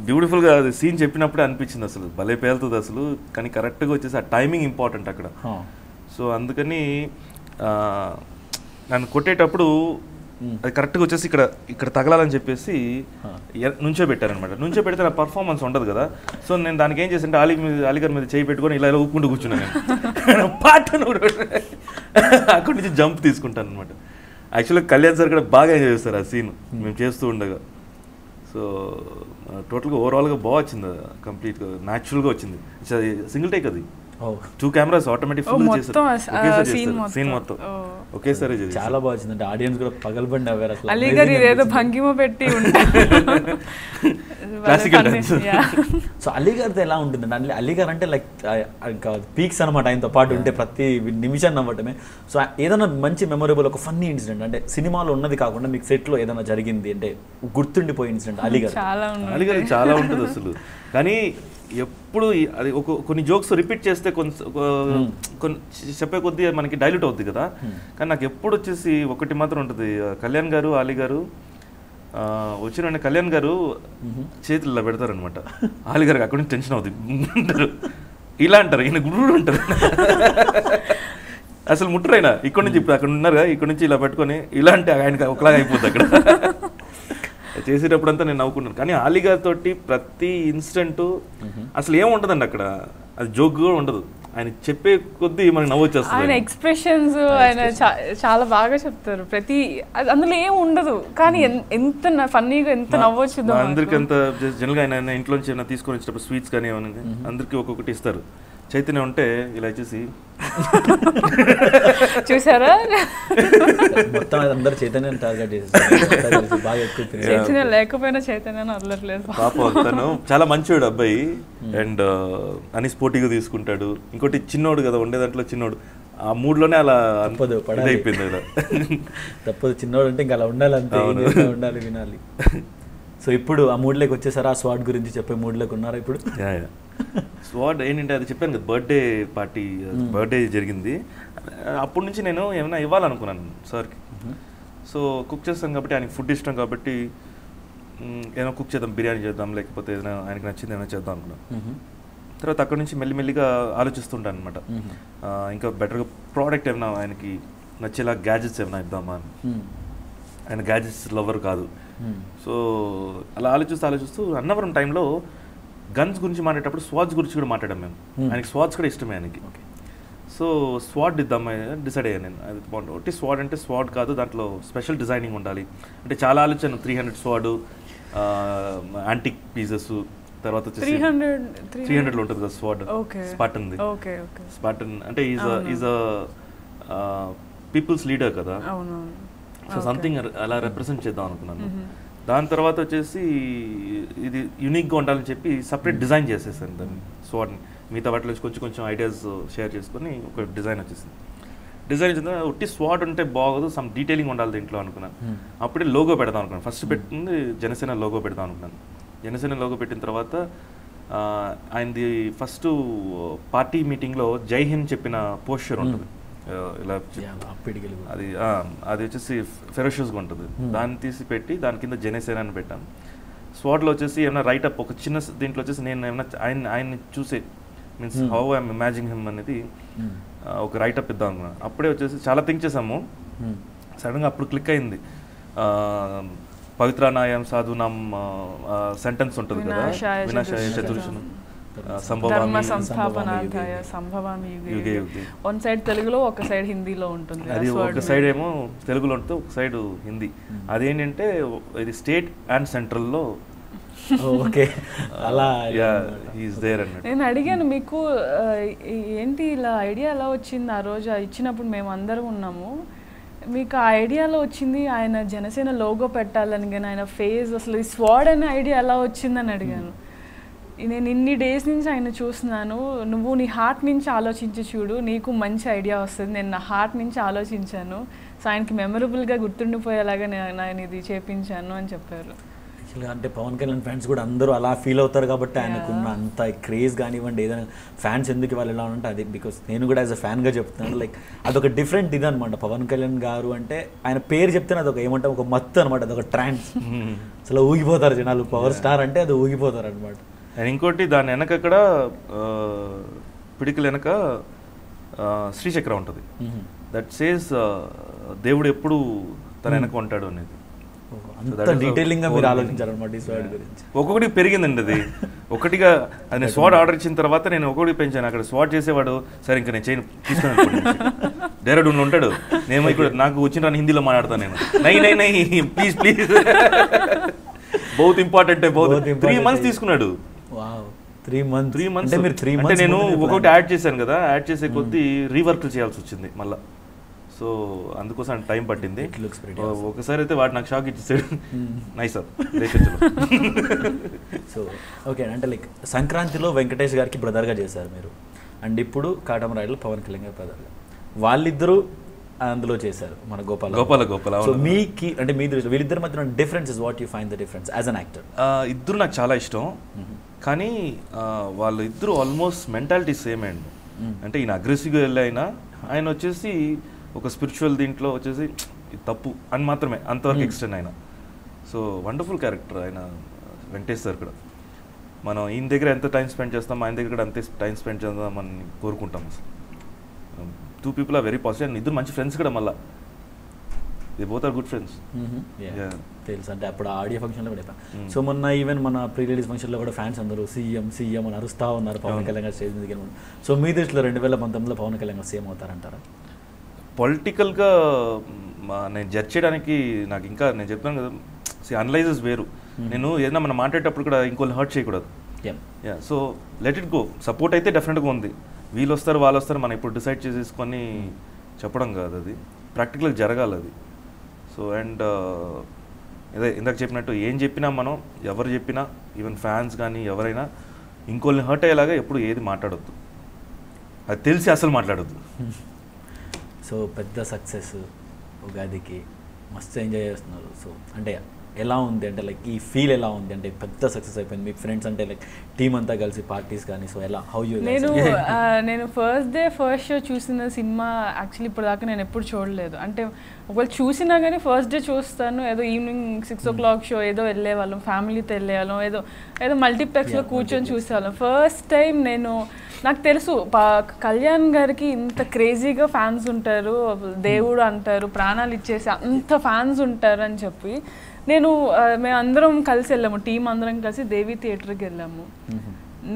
బ్యూటిఫుల్గా అది సీన్ చెప్పినప్పుడే అనిపించింది అసలు భలే పేలుతుంది అసలు. కానీ కరెక్ట్గా వచ్చేసి ఆ టైమింగ్ ఇంపార్టెంట్ అక్కడ. సో అందుకని నన్ను కొట్టేటప్పుడు అది కరెక్ట్గా వచ్చేసి ఇక్కడ తగలాలని చెప్పేసి నుంచో పెట్టారనమాట. నుంచో పెడితే నా పర్ఫార్మెన్స్ ఉండదు కదా. సో నేను దానికి ఏం చేసింటే అలీగారి మీద చేయి పెట్టుకొని ఇలా ఊపుకుంటూ కూర్చున్నాను. నేను పాటను అక్కడి నుంచి జంప్ తీసుకుంటాను అనమాట. యాక్చువల్గా కళ్యాణ్ సార్ కూడా బాగా ఎంజాయ్ చేస్తారు ఆ సీన్ మేము చేస్తూ ఉండగా. సో టోటల్గా ఓవరాల్గా బాగా వచ్చింది, కంప్లీట్గా న్యాచురల్గా వచ్చింది. సింగిల్ టేక్ అది, 2 కెమెరాస్ ఆటోమేటిక్ ఫుల్ చేశారు సీన్ మొత్తం ఒకేసారి. చాలా బాగా వచ్చింది, అంటే ఆడియన్స్ కూడా పగలబండి అవ్వారు అసలు. అలీ గారు ఏదో భంగిమ పెట్టి సో అలీ గారితో ఎలా ఉంటుందండి? అలీ గారు అంటే లైక్ ఇంకా పీక్స్ అనమాట, ఆయనతో పాటు ఉంటే ప్రతి నిమిషాన్ని నవ్వటమే. సో ఏదైనా మంచి మెమొరబుల్ ఒక ఫన్నీ ఇన్సిడెంట్ అంటే సినిమాలో ఉన్నది కాకుండా మీకు సెట్లో ఏదైనా జరిగింది అంటే గుర్తుండిపోయే ఇన్సిడెంట్ అలీ గారు? అలీ గారికి చాలా ఉంటుంది అసలు. కానీ ఎప్పుడు అది కొన్ని జోక్స్ రిపీట్ చేస్తే కొన్ని చెప్పే కొద్దీ మనకి డైల్యూట్ అవుద్ది కదా. కానీ నాకు ఎప్పుడు వచ్చేసి ఒకటి మాత్రం ఉంటుంది, కళ్యాణ్ గారు అలీ గారు వచ్చిన కళ్యాణ్ గారు చేతులు ఇలా పెడతారనమాట, అలీ గారికి అక్కడి నుంచి టెన్షన్ అవుతుంది అంటారు, ఇలా అంటారు, ఈయన గురుడు అంటారు. అసలు ముట్టరైనా ఇక్కడ నుంచి ఇప్పుడు అక్కడ ఉన్నారు కదా, ఇక్కడ నుంచి ఇలా పెట్టుకొని ఇలా అంటే ఆయనకి ఒకలాగా అయిపోద్ది అక్కడ. చేసేటప్పుడంతా నేను నవ్వుకున్నాను. కానీ ఆలీగారితో ప్రతి ఇన్సిడెంట్ అసలు ఏముండదండి అక్కడ, అది జోక్ కూడా ఉండదు. ఆయన చెప్పే కొద్దీ మనకి నవ్వు వచ్చేస్తుంది. ఆయన ఎక్స్ప్రెషన్స్ ఆయన చాలా బాగా చెప్తారు. ప్రతి అందులో ఏం ఉండదు, కానీ ఎంత ఫన్నీగా ఎంత నవ్వు వచ్చిందో. అందరికి అంత జనరల్గా ఆయన ఇంట్లోంచి ఏమైనా తీసుకొని వచ్చేటప్పుడు స్వీట్స్ కానీ ఏమైనా అందరికి ఒక్కొక్కటి ఇస్తారు. చైతన్య ఉంటే ఇలా వచ్చేసి చూసారా మొత్తం అందరు చైతన్యం టార్గెట్ చేసేసారు. బాగా ఎక్కువ చైతన్య లేకపోయినా చైతన్య వదలట్లేదు పాపం. తను చాలా మంచివాడు అబ్బాయి, అండ్ అని స్పోర్టివ్గా తీసుకుంటాడు. ఇంకోటి చిన్నోడు కదా, ఉండే దాంట్లో చిన్నోడు, ఆ మూడ్లోనే అలా అయిపోయింది కదా. తప్పదు, చిన్నోడు అంటే ఇంకా అలా ఉండాలి, అంతే ఉండాలి, వినాలి. సో ఇప్పుడు ఆ మూడ్లోకి వచ్చేసారా? ఆ స్వాట్ గురించి చెప్పే మూడ్లోకి ఉన్నారా ఇప్పుడు? స్వాట్ ఏంటంటే అది చెప్పాను కదా, బర్త్డే పార్టీ, బర్త్డే జరిగింది. అప్పటి నుంచి నేను ఏమైనా ఇవ్వాలనుకున్నాను సార్కి. సో కుక్ చేస్తాం కాబట్టి, ఆయనకి ఫుడ్ ఇష్టం కాబట్టి ఏమైనా కుక్ చేద్దాం, బిర్యానీ చేద్దాం, లేకపోతే ఏదైనా ఆయనకి నచ్చింది ఏమైనా చేద్దాం అనుకున్నాను. తర్వాత అక్కడ నుంచి మెల్లిమెల్లిగా ఆలోచిస్తుంటాను అనమాట, ఇంకా బెటర్గా ప్రోడక్ట్ ఏమైనా ఆయనకి నచ్చేలా గ్యాజెట్స్ ఏమైనా ఇద్దామా అని. ఆయన గ్యాజెట్స్ లవర్ కాదు. సో అలా ఆలోచిస్తూ అన్నవరం టైంలో గన్స్ గురించి మాట్లాడేటప్పుడు స్వాట్స్ గురించి కూడా మాట్లాడాం మేము. ఆయనకి స్వాట్స్ కూడా ఇష్టమే ఆయనకి. సో స్వాట్ ఇద్దామని డిసైడ్ అయ్యాను నేను. అది ఒకటి స్వాడ్ అంటే స్వాడ్ కాదు, దాంట్లో స్పెషల్ డిజైనింగ్ ఉండాలి అంటే చాలా ఆలోచన. 300 స్వాడ్, యాంటిక్ పీసెస్, తర్వాత వచ్చేసి 300లో ఉంటుంది కదా స్వాడ్, స్పాటన్. స్పాటన్ అంటే ఈజ్ పీపుల్స్ లీడర్ కదా, సో సంథింగ్ అలా రిప్రజెంట్ చేద్దాం అనుకున్నాను. దాని తర్వాత వచ్చేసి ఇది యూనిక్గా ఉండాలని చెప్పి సపరేట్ డిజైన్ చేసేసాను దాన్ని, స్వాడ్ని. మిగతా వాటిలో కొంచెం ఐడియాస్ షేర్ చేసుకొని ఒక డిజైన్ వచ్చేసింది. డిజైన్ వచ్చింది, ఒట్టి స్వాడ్ ఉంటే బాగోదు, సమ్ డీటెయిలింగ్ ఉండాలి దీంట్లో అనుకున్నాను. అప్పుడే లోగో పెడదాం అనుకున్నాను. ఫస్ట్ పెట్టింది జనసేన లోగో పెడదాం అనుకున్నాను. జనసేన లోగో పెట్టిన తర్వాత ఆయనది ఫస్ట్ పార్టీ మీటింగ్లో జై హింద్ చెప్పిన పోస్చర్ ఉంటుంది ఇలా, అది వచ్చేసి ఫెరోషియస్గా ఉంటుంది. దాన్ని తీసి పెట్టి దాని కింద జనసేన అని పెట్టాను. స్వాట్లో వచ్చేసి ఏమైనా రైటప్ ఒక చిన్న దీంట్లో వచ్చేసి నేను ఏమైనా ఆయన్ని చూసే means how I'm imagine him అనేది ఒక రైటప్ ఇద్దాం అనుకున్నాను. అప్పుడే వచ్చేసి చాలా థింక్ చేసాము. సడన్గా అప్పుడు క్లిక్ అయింది, పవిత్రానాయం సాధునాం సెంటెన్స్ ఉంటుంది కదా, వినాశాయ చతుర్షణం వన్ సైడ్ తెలుగులో ఒక సైడ్ హిందీలో ఉంటుంది. అది ఒక సైడ్ ఏమో తెలుగులో ఉంటుంది, ఒక సైడ్ హిందీ. అదేంటంటే ఇది స్టేట్ అండ్ సెంట్రల్లో. ఓకే, అలా నేను అడిగాను మీకు ఏంటి ఇలా ఐడియా ఎలా వచ్చింది ఆ రోజు ఇచ్చినప్పుడు మేము అందరం ఉన్నాము, మీకు ఆ ఐడియాలో వచ్చింది ఆయన జనసేన లోగో పెట్టాలని, కానీ ఆయన ఫేస్ అసలు ఈ స్వాడ్ అనే ఐడియా ఎలా వచ్చిందని అడిగాను. నేను ఇన్ని డేస్ నుంచి ఆయన చూస్తున్నాను, నువ్వు నీ హార్ట్ నుంచి ఆలోచించి చూడు, నీకు మంచి ఐడియా వస్తుంది. నేను నా హార్ట్ నుంచి ఆలోచించాను, సో ఆయనకి మెమరబుల్గా గుర్తుండిపోయేలాగా నేను ఇది చేపించాను అని చెప్పారు. యాక్చువల్గా అంటే పవన్ కళ్యాణ్ ఫ్యాన్స్ కూడా అందరూ అలా ఫీల్ అవుతారు కాబట్టి ఆయనకున్న అంత క్రేజ్ కానివ్వండి, ఏదైనా ఫ్యాన్స్ ఎందుకు వాళ్ళు ఎలా ఉంటే అది బికాస్ నేను కూడా యాజ్ అ ఫ్యాన్గా చెప్తున్నాను. లైక్ అదొక డిఫరెంట్ ఇది అనమాట. పవన్ కళ్యాణ్ గారు అంటే ఆయన పేరు చెప్తేనే అదొక ఏమంటే ఒక మత్తు అనమాట, అదొక ట్రాన్స్. అసలు ఊగిపోతారు జనాలు, పవర్ స్టార్ అంటే అది ఊగిపోతారు అనమాట. అండ్ ఇంకోటి దాని వెనక అక్కడ పిడికల వెనక శ్రీచక్ర ఉంటుంది. దట్ సేస్ దేవుడు ఎప్పుడు తన వెనక ఉంటాడు అనేది. ఒక్కొక్కటి పెరిగిందండి అది. ఒకటిగా అది స్వాడ్ ఆర్డర్ ఇచ్చిన తర్వాత నేను ఒక్కొక్కటి పెంచాను. అక్కడ స్వాడ్ చేసేవాడు సరే ఇంకా నేను చేయను తీసుకుని డైరెక్ట్ ఉంటాడు. నేను ఇక్కడ నాకు వచ్చిన హిందీలో మాట్లాడతాను నేను, నై నై నై ప్లీజ్ ప్లీజ్ బౌత్ ఇంపార్టెంట్. 3 months తీసుకున్నాడు. 3 months అంటే నేను ఒక్కొక్కటి యాడ్ చేశాను కదా, యాడ్ చేసే కొద్దీ రీవర్క్ చేయాల్సి వచ్చింది మళ్ళీ. సో అందుకోసం టైం పట్టింది. ఒకసారి అయితే వాడు నాకు షాక్ ఇచ్చేసాడు. Nice sir. సో ఓకే అంటే లైక్ సంక్రాంతిలో వెంకటేష్ గారికి బ్రదర్గా చేశారు మీరు, అండ్ ఇప్పుడు కాటమరాయుడులో పవన్ కళ్యాణ్ గారి బ్రదర్గా, వాళ్ళిద్దరూ అందులో చేశారు మన గోపాల. సో మీకి అంటే మీ దృష్టిలో వీళ్ళిద్దరి మధ్య difference is what you find the difference as an actor? ఇద్దరు నాకు చాలా ఇష్టం, కానీ వాళ్ళు ఇద్దరు ఆల్మోస్ట్ మెంటాలిటీ సేమ్ అండి. అంటే ఈయన అగ్రెసివ్గా వెళ్ళైనా ఆయన వచ్చేసి ఒక స్పిరిచువల్ దీంట్లో వచ్చేసి తప్పు అని మాత్రమే అంతవరకు ఎక్స్టెండ్ ఆయన. సో వండర్ఫుల్ క్యారెక్టర్ ఆయన వెంకటేష్ సార్ కూడా. మనం ఈయన దగ్గర ఎంత టైం స్పెండ్ చేస్తాం, ఆయన దగ్గర కూడా అంతే టైం స్పెండ్ చేద్దామని కోరుకుంటాం. అసలు 2 people are very positive. ఇద్దరు మంచి ఫ్రెండ్స్ కూడా. మళ్ళీ they both are good friends. తెలుసు, అంటే అప్పుడు ఆడియో ఫంక్షన్లో కూడా చెప్పాను. సో మొన్న ఈవెన్ మన ప్రీ రిలీజ్ ఫంక్షన్లో కూడా ఫ్యాన్స్ అందరూ సీఎం సీఎం అని అరుస్తూ ఉన్నారు పవన్ కళ్యాణ్ గారు స్టేజ్ మీదకి వెళ్ళి. సో మీ దృష్టిలో 2019లో పవన్ కళ్యాణ్ గారు సేమ్ అవుతారంటారా? పొలిటికల్గా నేను జడ్జ్ చేయడానికి నాకు ఇంకా, నేను చెప్తాను కదా, అనలైజెస్ వేరు. నేను ఏదైనా మనం మాట్లాడేటప్పుడు కూడా ఇంకోళ్ళు హర్ట్ చేయకూడదు. So let it go. Support అయితే డెఫినెట్గా ఉంది. వీళ్ళు వస్తారు వాళ్ళు వస్తారు మనం ఇప్పుడు డిసైడ్ చేసేసుకొని చెప్పడం కాదు, అది ప్రాక్టికల్గా జరగాలి అది. సో అండ్ అదే ఇందాక చెప్పినట్టు ఏం చెప్పినా మనం, ఎవరు చెప్పినా, ఈవెన్ ఫ్యాన్స్ కానీ ఎవరైనా ఇంకోళ్ళని హర్ట్ అయ్యేలాగా ఎప్పుడు ఏది మాట్లాడొద్దు, అది తెలిసి అసలు మాట్లాడొద్దు. సో పెద్ద సక్సెస్, ఉగాదికి మస్తు ఎంజాయ్ చేస్తున్నారు. సో అంటే ఎలా ఉంది అంటే లైక్ ఈ ఫీల్ ఎలా ఉంది అంటే పెద్ద సక్సెస్ అయిపోయింది, మీ ఫ్రెండ్స్ అంటే లైక్ టీమ్ అంతా కలిసి పార్టీస్ కానీ, సో ఎలా హౌ యూ? నేను ఫస్ట్ షో చూసిన సినిమా యాక్చువల్లీ ఇప్పుడు దాకా నేను ఎప్పుడు చూడలేదు. అంటే ఒకవేళ చూసినా కానీ ఫస్ట్ డే చూస్తాను, ఏదో ఈవినింగ్ 6 o'clock షో ఏదో వెళ్ళేవాళ్ళం, ఫ్యామిలీతో వెళ్ళేవాళ్ళం, ఏదో మల్టీప్లెక్స్లో కూర్చొని చూసేవాళ్ళం. ఫస్ట్ టైం నాకు తెలుసు కళ్యాణ్ గారికి ఇంత క్రేజీగా ఫ్యాన్స్ ఉంటారు, దేవుడు అంటారు, ప్రాణాలు ఇచ్చేసి అంత ఫ్యాన్స్ ఉంటారు అని చెప్పి మేమందరం కలిసి వెళ్ళాము, టీం అందరం కలిసి దేవి థియేటర్కి వెళ్ళాము.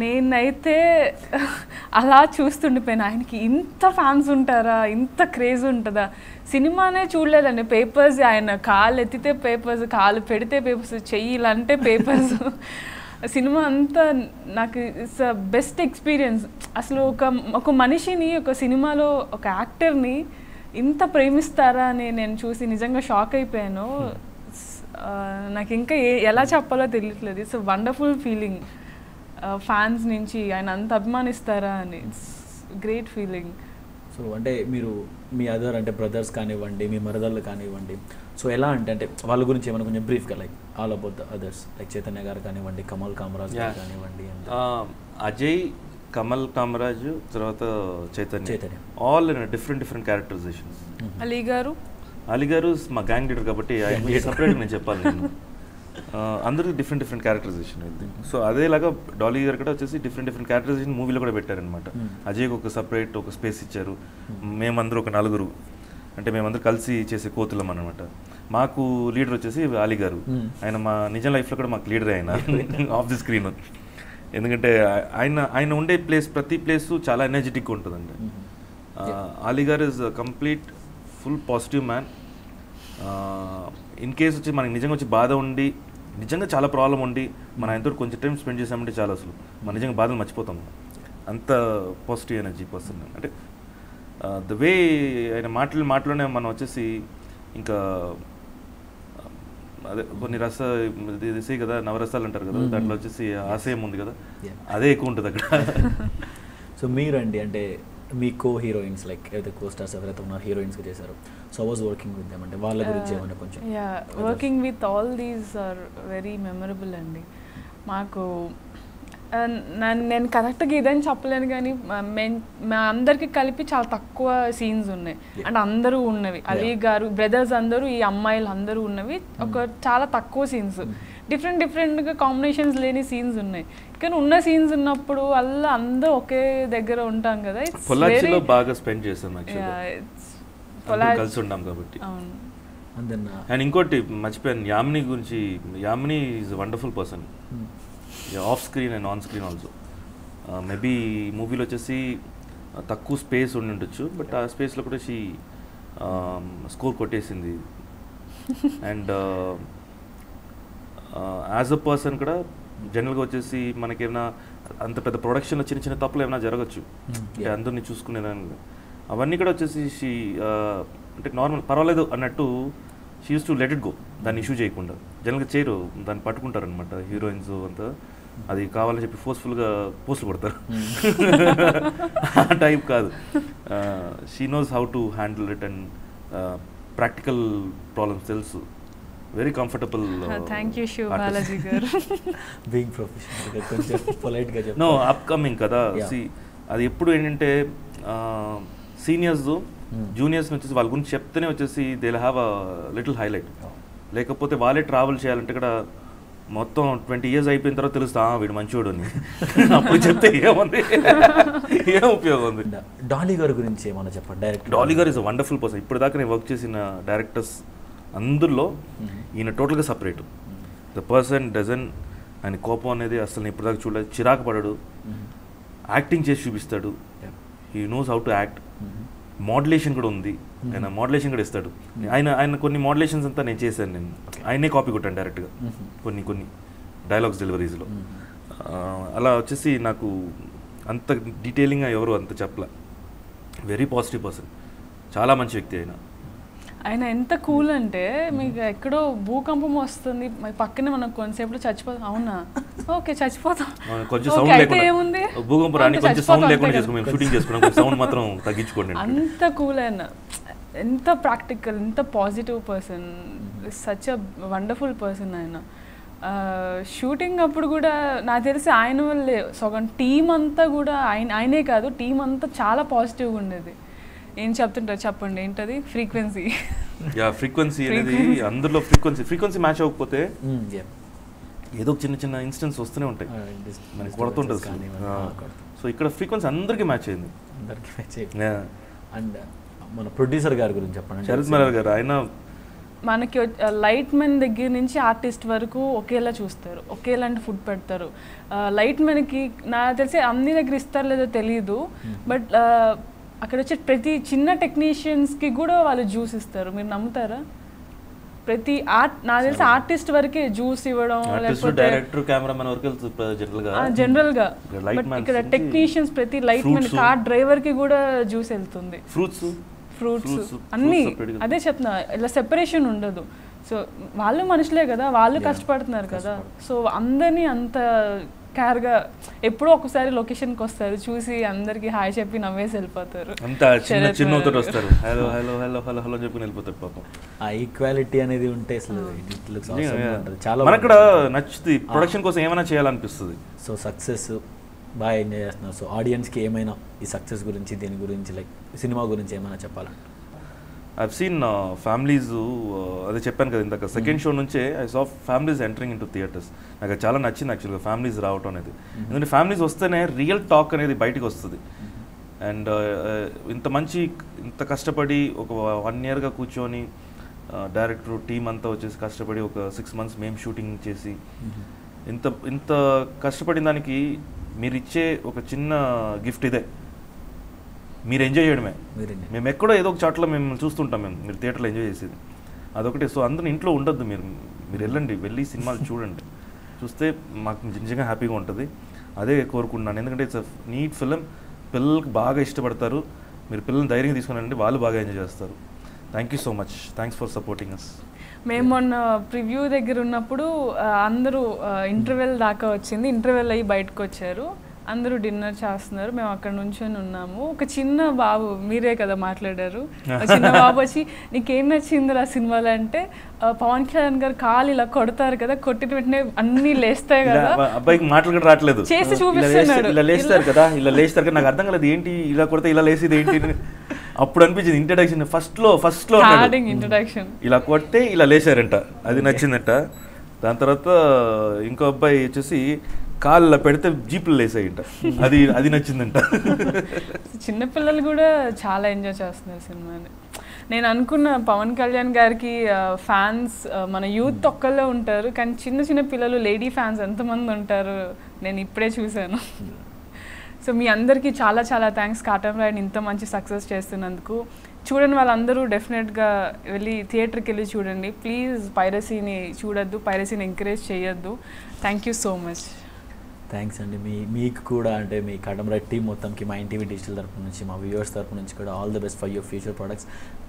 నేనైతే అలా చూస్తుండిపోయాను, ఆయనకి ఇంత ఫ్యాన్స్ ఉంటారా, ఇంత క్రేజ్ ఉంటుందా. సినిమానే చూడలేదండి, పేపర్స్, ఆయన కాలు ఎత్తితే పేపర్స్, కాలు పెడితే పేపర్స్, చెయ్యిలంటే పేపర్స్. సినిమా అంతా నాకు ఇట్స్ బెస్ట్ ఎక్స్పీరియన్స్. అసలు ఒక మనిషిని, ఒక సినిమాలో ఒక యాక్టర్ని ఇంత ప్రేమిస్తారా అని నేను చూసి నిజంగా షాక్ అయిపోయాను. నాకు ఇంకా ఎలా చెప్పాలో తెలియట్లేదు. ఇట్స్ వండర్ఫుల్ ఫీలింగ్, ఫ్యాన్స్ నుంచి ఆయన అంత అభిమానిస్తారా అని. It's great feeling. సో అంటే మీరు మీ అదర్ అంటే బ్రదర్స్ కానివ్వండి, మీ మరదళ్ళు కానివ్వండి, సో ఎలా అంటే వాళ్ళ గురించి ఏమైనా కొంచెం బ్రీఫ్గా like all about the others, like Chaitanya గారు కానివ్వండి, కమల్ కామరాజ్ గారు కానివ్వండి, అజయ్, కమల్ కామరాజ్, తర్వాత Chaitanya, all in different characterisations. Ali గారు మా గ్యాంగ్ లీడర్ కాబట్టి సపరేట్గా నేను చెప్పాలి. నేను అందరికి డిఫరెంట్ క్యారెక్టరైజేషన్ ఉంది. సో అదేలాగా డాలీ గారు కూడా వచ్చేసి డిఫరెంట్ క్యారెక్టరైజేషన్ మూవీలో కూడా పెట్టారనమాట. అజయ్కి ఒక సపరేట్ ఒక స్పేస్ ఇచ్చారు. మేమందరూ ఒక 4 అంటే మేమందరూ కలిసి చేసే కోతులం అనమాట. మాకు లీడర్ వచ్చేసి అలీ గారు. ఆయన మా నిజం లైఫ్లో కూడా మాకు లీడర్ ఆయన ఆఫ్ ది స్క్రీన్. ఎందుకంటే ఆయన ఉండే ప్రతి ప్లేస్ చాలా ఎనర్జెటిక్గా ఉంటుందండి. అలీ గారు is complete full positive man. In case వచ్చి మనకి నిజంగా వచ్చి బాధ ఉండి, నిజంగా చాలా ప్రాబ్లం ఉండి మనం ఆయనతో కొంచెం టైం స్పెండ్ చేసామంటే చాలా అసలు మనం నిజంగా బాధలు మర్చిపోతాం. అంత పాజిటివ్ ఎనర్జీ పర్సన్. అంటే ద వే ఆయన మాటలోనే మనం వచ్చేసి ఇంకా అదే కొన్ని ఇది కదా, నవరసాలు అంటారు కదా, దాంట్లో వచ్చేసి ఆశయం ఉంది కదా, అదే ఎక్కువ ఉంటుంది అక్కడ. సో మీరండి అంటే మీ కో హీరోయిన్స్ లైక్ ఏదైతే కో స్టార్స్ ఎవరైతే ఉన్నారు హీరోయిన్స్గా చేశారు, so was working with them అంటే వాళ్ళ గురించి ఏమైనా కొంచెం? Working with all these are very memorable అండి. మాకు నేను కరెక్ట్గా ఇదని చెప్పలేను కానీ మా అందరికి కలిపి చాలా తక్కువ సీన్స్ ఉన్నాయి. అంటే అందరూ ఉన్నవి, అలీ గారు బ్రదర్స్ అందరూ, ఈ అమ్మాయిలు అందరూ ఉన్నవి ఒక చాలా తక్కువ సీన్స్. డిఫరెంట్గా కాంబినేషన్స్ లేని సీన్స్ ఉన్నాయి. కానీ ఉన్న సీన్స్ ఉన్నప్పుడు అలా అందరూ ఒకే దగ్గర ఉంటాం కదా. బాగా స్పెండ్ చేస్తాం కలిసి ఉంటాం కాబట్టి. అండ్ ఇంకోటి మర్చిపోయాను, యామిని గురించి. Yamini is wonderful person, off screen and on screen also. Maybe మూవీలో వచ్చేసి తక్కువ స్పేస్ ఉండి ఉండొచ్చు, బట్ ఆ స్పేస్లో కూడా స్కోర్ కొట్టేసింది. అండ్ యాజ్ అ పర్సన్ కూడా జనరల్గా వచ్చేసి మనకేమైనా అంత పెద్ద ప్రొడక్షన్లో చిన్న తప్పులు ఏమైనా జరగచ్చు, అందరినీ చూసుకునేదాన్ని. అవన్నీ కూడా వచ్చేసి అంటే నార్మల్ పర్వాలేదు అన్నట్టు she use to let it go. దాన్ని ఇష్యూ చేయకుండా జనరల్గా చేయరు, దాన్ని పట్టుకుంటారనమాట హీరోయిన్స్ అంతా. అది కావాలని చెప్పి ఫోర్స్ఫుల్గా పోస్టులు కొడతారు, ఆ టైప్ కాదు. She knows how to handle it and practical problems తెలుసు. Very comfortable. నో అప్కమింగ్ కదా. అది ఎప్పుడు ఏంటంటే సీనియర్స్ జూనియర్స్ వచ్చేసి వాళ్ళ గురించి చెప్తేనే వచ్చేసి they will have a little highlight. లేకపోతే వాళ్ళే ట్రావెల్ చేయాలంటే ఇక్కడ మొత్తం 20 years అయిపోయిన తర్వాత తెలుస్తా వీడు మంచోడు అని. అప్పుడు చెప్తే ఏముంది, ఏం ఉపయోగం ఉంది. డాలీ గారి గురించి ఏమన్నా చెప్పండి. డైరెక్ట్ డాలీ గారు ఇస్ అ వండర్ఫుల్ పర్సన్. ఇప్పుడు దాకా నేను వర్క్ చేసిన డైరెక్టర్స్ అందులో ఈయన టోటల్గా సపరేట్. ద పర్సన్ డజన్, ఆయన కోపం అనేది అసలు నేను ఇప్పటిదాకా చూడలేదు. చిరాకు పడడు, యాక్టింగ్ చేసి చూపిస్తాడు. He knows how to act. Modulation కూడా ఉంది, ఆయన మోడ్యులేషన్ కూడా ఇస్తాడు. ఆయన కొన్ని మోడ్యులేషన్స్ అంతా నేను చేశాను, నేను ఆయనే కాపీ కొట్టాను డైరెక్ట్గా కొన్ని డైలాగ్స్ డెలివరీస్లో. అలా వచ్చేసి నాకు అంత డీటెయిలింగ్గా ఎవరు అంత చెప్పలే. వెరీ పాజిటివ్ పర్సన్, చాలా మంచి వ్యక్తి ఆయన. ఎంత కూల్ అంటే మీకు ఎక్కడో భూకంపం వస్తుంది పక్కనే మనకు కొంతసేపులో చచ్చిపోతాం, అవునా ఓకే చచ్చిపోతాం, కొంచెం సౌండ్ లేకుండా భూకంపం రాని కొంచెం సౌండ్ లేకుండా చేసుకున్నాం, షూటింగ్ చేసుకున్నాం, కొంచెం సౌండ్ మాత్రం తగ్గించుకోండి. అంత కూల్ ఆయన, ఎంత ప్రాక్టికల్, ఎంత positive person, such a wonderful person ఆయన. షూటింగ్ అప్పుడు కూడా నాకు తెలిసి ఆయన వల్లే సగం టీం అంతా కూడా ఆయనే కాదు టీం అంతా చాలా పాజిటివ్గా ఉండేది. ఏం చెప్తుంటారు చెప్పండి, ఏంటది ఫ్రీక్వెన్సీ. ఫ్రీక్వెన్సీ అనేది అందులో ఫ్రీక్వెన్సీ మ్యాచ్ అవ్వకపోతే ఏదో చిన్న చిన్న ఇన్సిడెంట్స్ వస్తూనే ఉంటాయి, మనకి కొడుతుంటుంది. సో ఇక్కడ ఫ్రీక్వెన్సీ అందరికీ మ్యాచ్ అయింది. అండ్ మన ప్రొడ్యూసర్ గారి గురించి చెప్పండి. శరత్ మరార్ గారు, ఆయన మనకి లైట్ మెన్ దగ్గర నుంచి ఆర్టిస్ట్ వరకు ఒకేలా చూస్తారు, ఒకేలాంటి ఫుడ్ పెడతారు. లైట్ మెన్కి నాకు తెలిసి అన్ని దగ్గర ఇస్తారు లేదో తెలియదు, బట్ అక్కడ వచ్చే ప్రతి చిన్న టెక్నీషియన్స్కి కూడా వాళ్ళు జ్యూస్ ఇస్తారు. మీరు నమ్ముతారా? ప్రతి నాకు తెలిసి ఆర్టిస్ట్ వరకే జ్యూస్ ఇవ్వడం, లేకపోతే డైరెక్టర్ కెమెరామెన్ వరకు జనరల్గా, బట్ ఇక్కడ టెక్నీషియన్స్ ప్రతి లైట్ మెన్ కార్ డ్రైవర్కి కూడా జ్యూస్ వెళ్తుంది. ఫ్రూట్స్ అన్నీ అదే చెప్తున్నా, ఇలా సెపరేషన్ ఉండదు. సో వాళ్ళు మనుషులే కదా, వాళ్ళు కష్టపడుతున్నారు కదా. సో అందరినీ అంత కేర్గా ఎప్పుడో ఒకసారి లొకేషన్కి వస్తారు, చూసి అందరికి హాయ్ చెప్పి నవ్వేసి వెళ్ళిపోతారు. ఆ ఈక్వాలిటీ అనేది ఉంటే చాలా మనకు నచ్చుతుంది, ప్రొడక్షన్ కోసం ఏమైనా చేయాలనిపిస్తుంది. సో సక్సెస్ బాగా ఎంజాయ్ చేస్తున్నారు. సో ఆడియన్స్కి ఏమైనా ఈ సక్సెస్ గురించి, దీని గురించి, లైక్ సినిమా గురించి ఏమైనా చెప్పాలంటే? ఐవ్ సీన్ ఫ్యామిలీస్, అదే చెప్పాను కదా ఇందాక, సెకండ్ షో నుంచే I saw families entering in to theatres. నాకు చాలా నచ్చింది యాక్చువల్గా ఫ్యామిలీస్ రావటం అనేది. ఎందుకంటే ఫ్యామిలీస్ వస్తేనే రియల్ టాక్ అనేది బయటకు వస్తుంది. అండ్ ఇంత కష్టపడి ఒక 1 yearగా కూర్చొని డైరెక్టర్ టీం అంతా వచ్చేసి కష్టపడి ఒక 6 months మేము షూటింగ్ చేసి ఇంత కష్టపడిన దానికి మీరు ఇచ్చే ఒక చిన్న గిఫ్ట్ ఇదే, మీరు ఎంజాయ్ చేయడమే. మేము ఎక్కడో ఏదో ఒక చాట్లో మేము చూస్తుంటాం, మీరు థియేటర్లో ఎంజాయ్ చేసేది అదొకటి. సో అందరూ ఇంట్లో ఉండొద్దు, మీరు వెళ్ళి సినిమాలు చూడండి, చూస్తే మాకు నిజంగా హ్యాపీగా ఉంటుంది. అదే కోరుకుంటున్నాను, ఎందుకంటే ఇట్స్ నీట్ ఫిలిం, పిల్లలకి బాగా ఇష్టపడతారు. మీరు పిల్లల్ని ధైర్యంగా తీసుకున్నారంటే వాళ్ళు బాగా ఎంజాయ్ చేస్తారు. Thank you so much, thanks for supporting us. మేము మొన్న ప్రివ్యూ దగ్గర ఉన్నప్పుడు అందరూ ఇంటర్వెల్ దాకా వచ్చింది, ఇంటర్వెల్ అయ్యి బయటకు వచ్చారు, అందరూ డిన్నర్ చేస్తున్నారు, మేము అక్కడ నుంచొని ఉన్నాము. ఒక చిన్న బాబు, మీరే కదా మాట్లాడారు, చిన్న బాబు వచ్చి నీకేం నచ్చింది ఆ సినిమాలో అంటే, పవన్ కళ్యాణ్ గారు కాలు ఇలా కొడతారు కదా, కొట్టిన వెంటనే అన్నీ లేస్తాయి కదా, అబ్బాయికి మాటలు కూడా రావట్లేదు, చేసి చూపిస్తున్నాడు, ఇలా లేస్తారు కదా నాకు అర్థం కాలేదు ఏంటి ఇలా కొడితే ఇలా లేసేది ఏంటి. అప్పుడు అనిపించింది ఇంట్రడక్షన్ ఫస్ట్ లో ఇంట్రడక్షన్ ఇలా కొట్టే ఇలా లేచారంట, అది నచ్చిందంట. దాని తర్వాత ఇంకో అబ్బాయి వచ్చేసి కాళ్ళ పెడితే జీపులు లేసాయంట, అది నచ్చిందంట. చిన్నపిల్లలు కూడా చాలా ఎంజాయ్ చేస్తున్నారు సినిమాని. నేను అనుకున్న పవన్ కళ్యాణ్ గారికి ఫ్యాన్స్ మన యూత్ ఒక్కళ్ళే ఉంటారు, కానీ చిన్న చిన్న పిల్లలు లేడీ ఫ్యాన్స్ ఎంతమంది ఉంటారు నేను ఇప్పుడే చూశాను. సో మీ అందరికీ చాలా చాలా థ్యాంక్స్, కాటం రాయుడు ఇంత మంచి సక్సెస్ చేస్తున్నందుకు. చూడండి వాళ్ళందరూ డెఫినెట్గా వెళ్ళి థియేటర్కి వెళ్ళి చూడండి ప్లీజ్. పైరసీని చూడొద్దు, పైరసీని ఎంకరేజ్ చేయొద్దు. Thank you so much. Thanks అండి. మీకు కూడా, అంటే మీ కాటం రాయుడు టీం మొత్తంకి, మా ఎన్టీవీ డిజిటల్ తరపు నుంచి, మా వ్యూవర్స్ తరపు నుంచి కూడా all the best for your future products.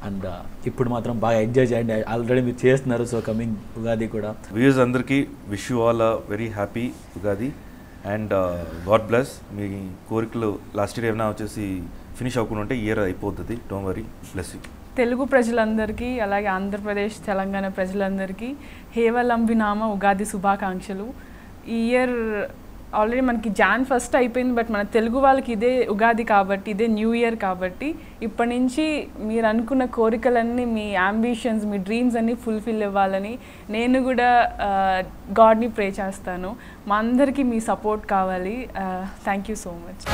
And ఇప్పుడు మాత్రం బాగా ఎంజాయ్ చేయండి, ఆల్రెడీ మీరు చేస్తున్నారు. సో కమింగ్ ఉగాది కూడా వ్యూవర్స్ అందరికీ wish you all a very happy Ugadi and God bless. మీ కోరికలు లాస్ట్ ఇయర్ ఏమైనా వచ్చేసి ఫినిష్ అవ్వకుండా ఉంటే ఇయర్ అయిపోతుంది, don't worry. Bless you. Telugu ప్రజలందరికీ, అలాగే ఆంధ్రప్రదేశ్ తెలంగాణ ప్రజలందరికీ హేవలంబినామ ఉగాది శుభాకాంక్షలు. ఈ ఇయర్ ఆల్రెడీ మనకి Jan 1 అయిపోయింది, బట్ మన తెలుగు వాళ్ళకి ఇదే ఉగాది కాబట్టి, ఇదే న్యూ ఇయర్ కాబట్టి, ఇప్పటి నుంచి మీరు అనుకున్న కోరికలన్నీ, మీ అంబిషన్స్, మీ డ్రీమ్స్ అన్నీ ఫుల్ఫిల్ ఇవ్వాలని నేను కూడా గాడ్ని ప్రే చేస్తాను. మా అందరికీ మీ సపోర్ట్ కావాలి. Thank you so much.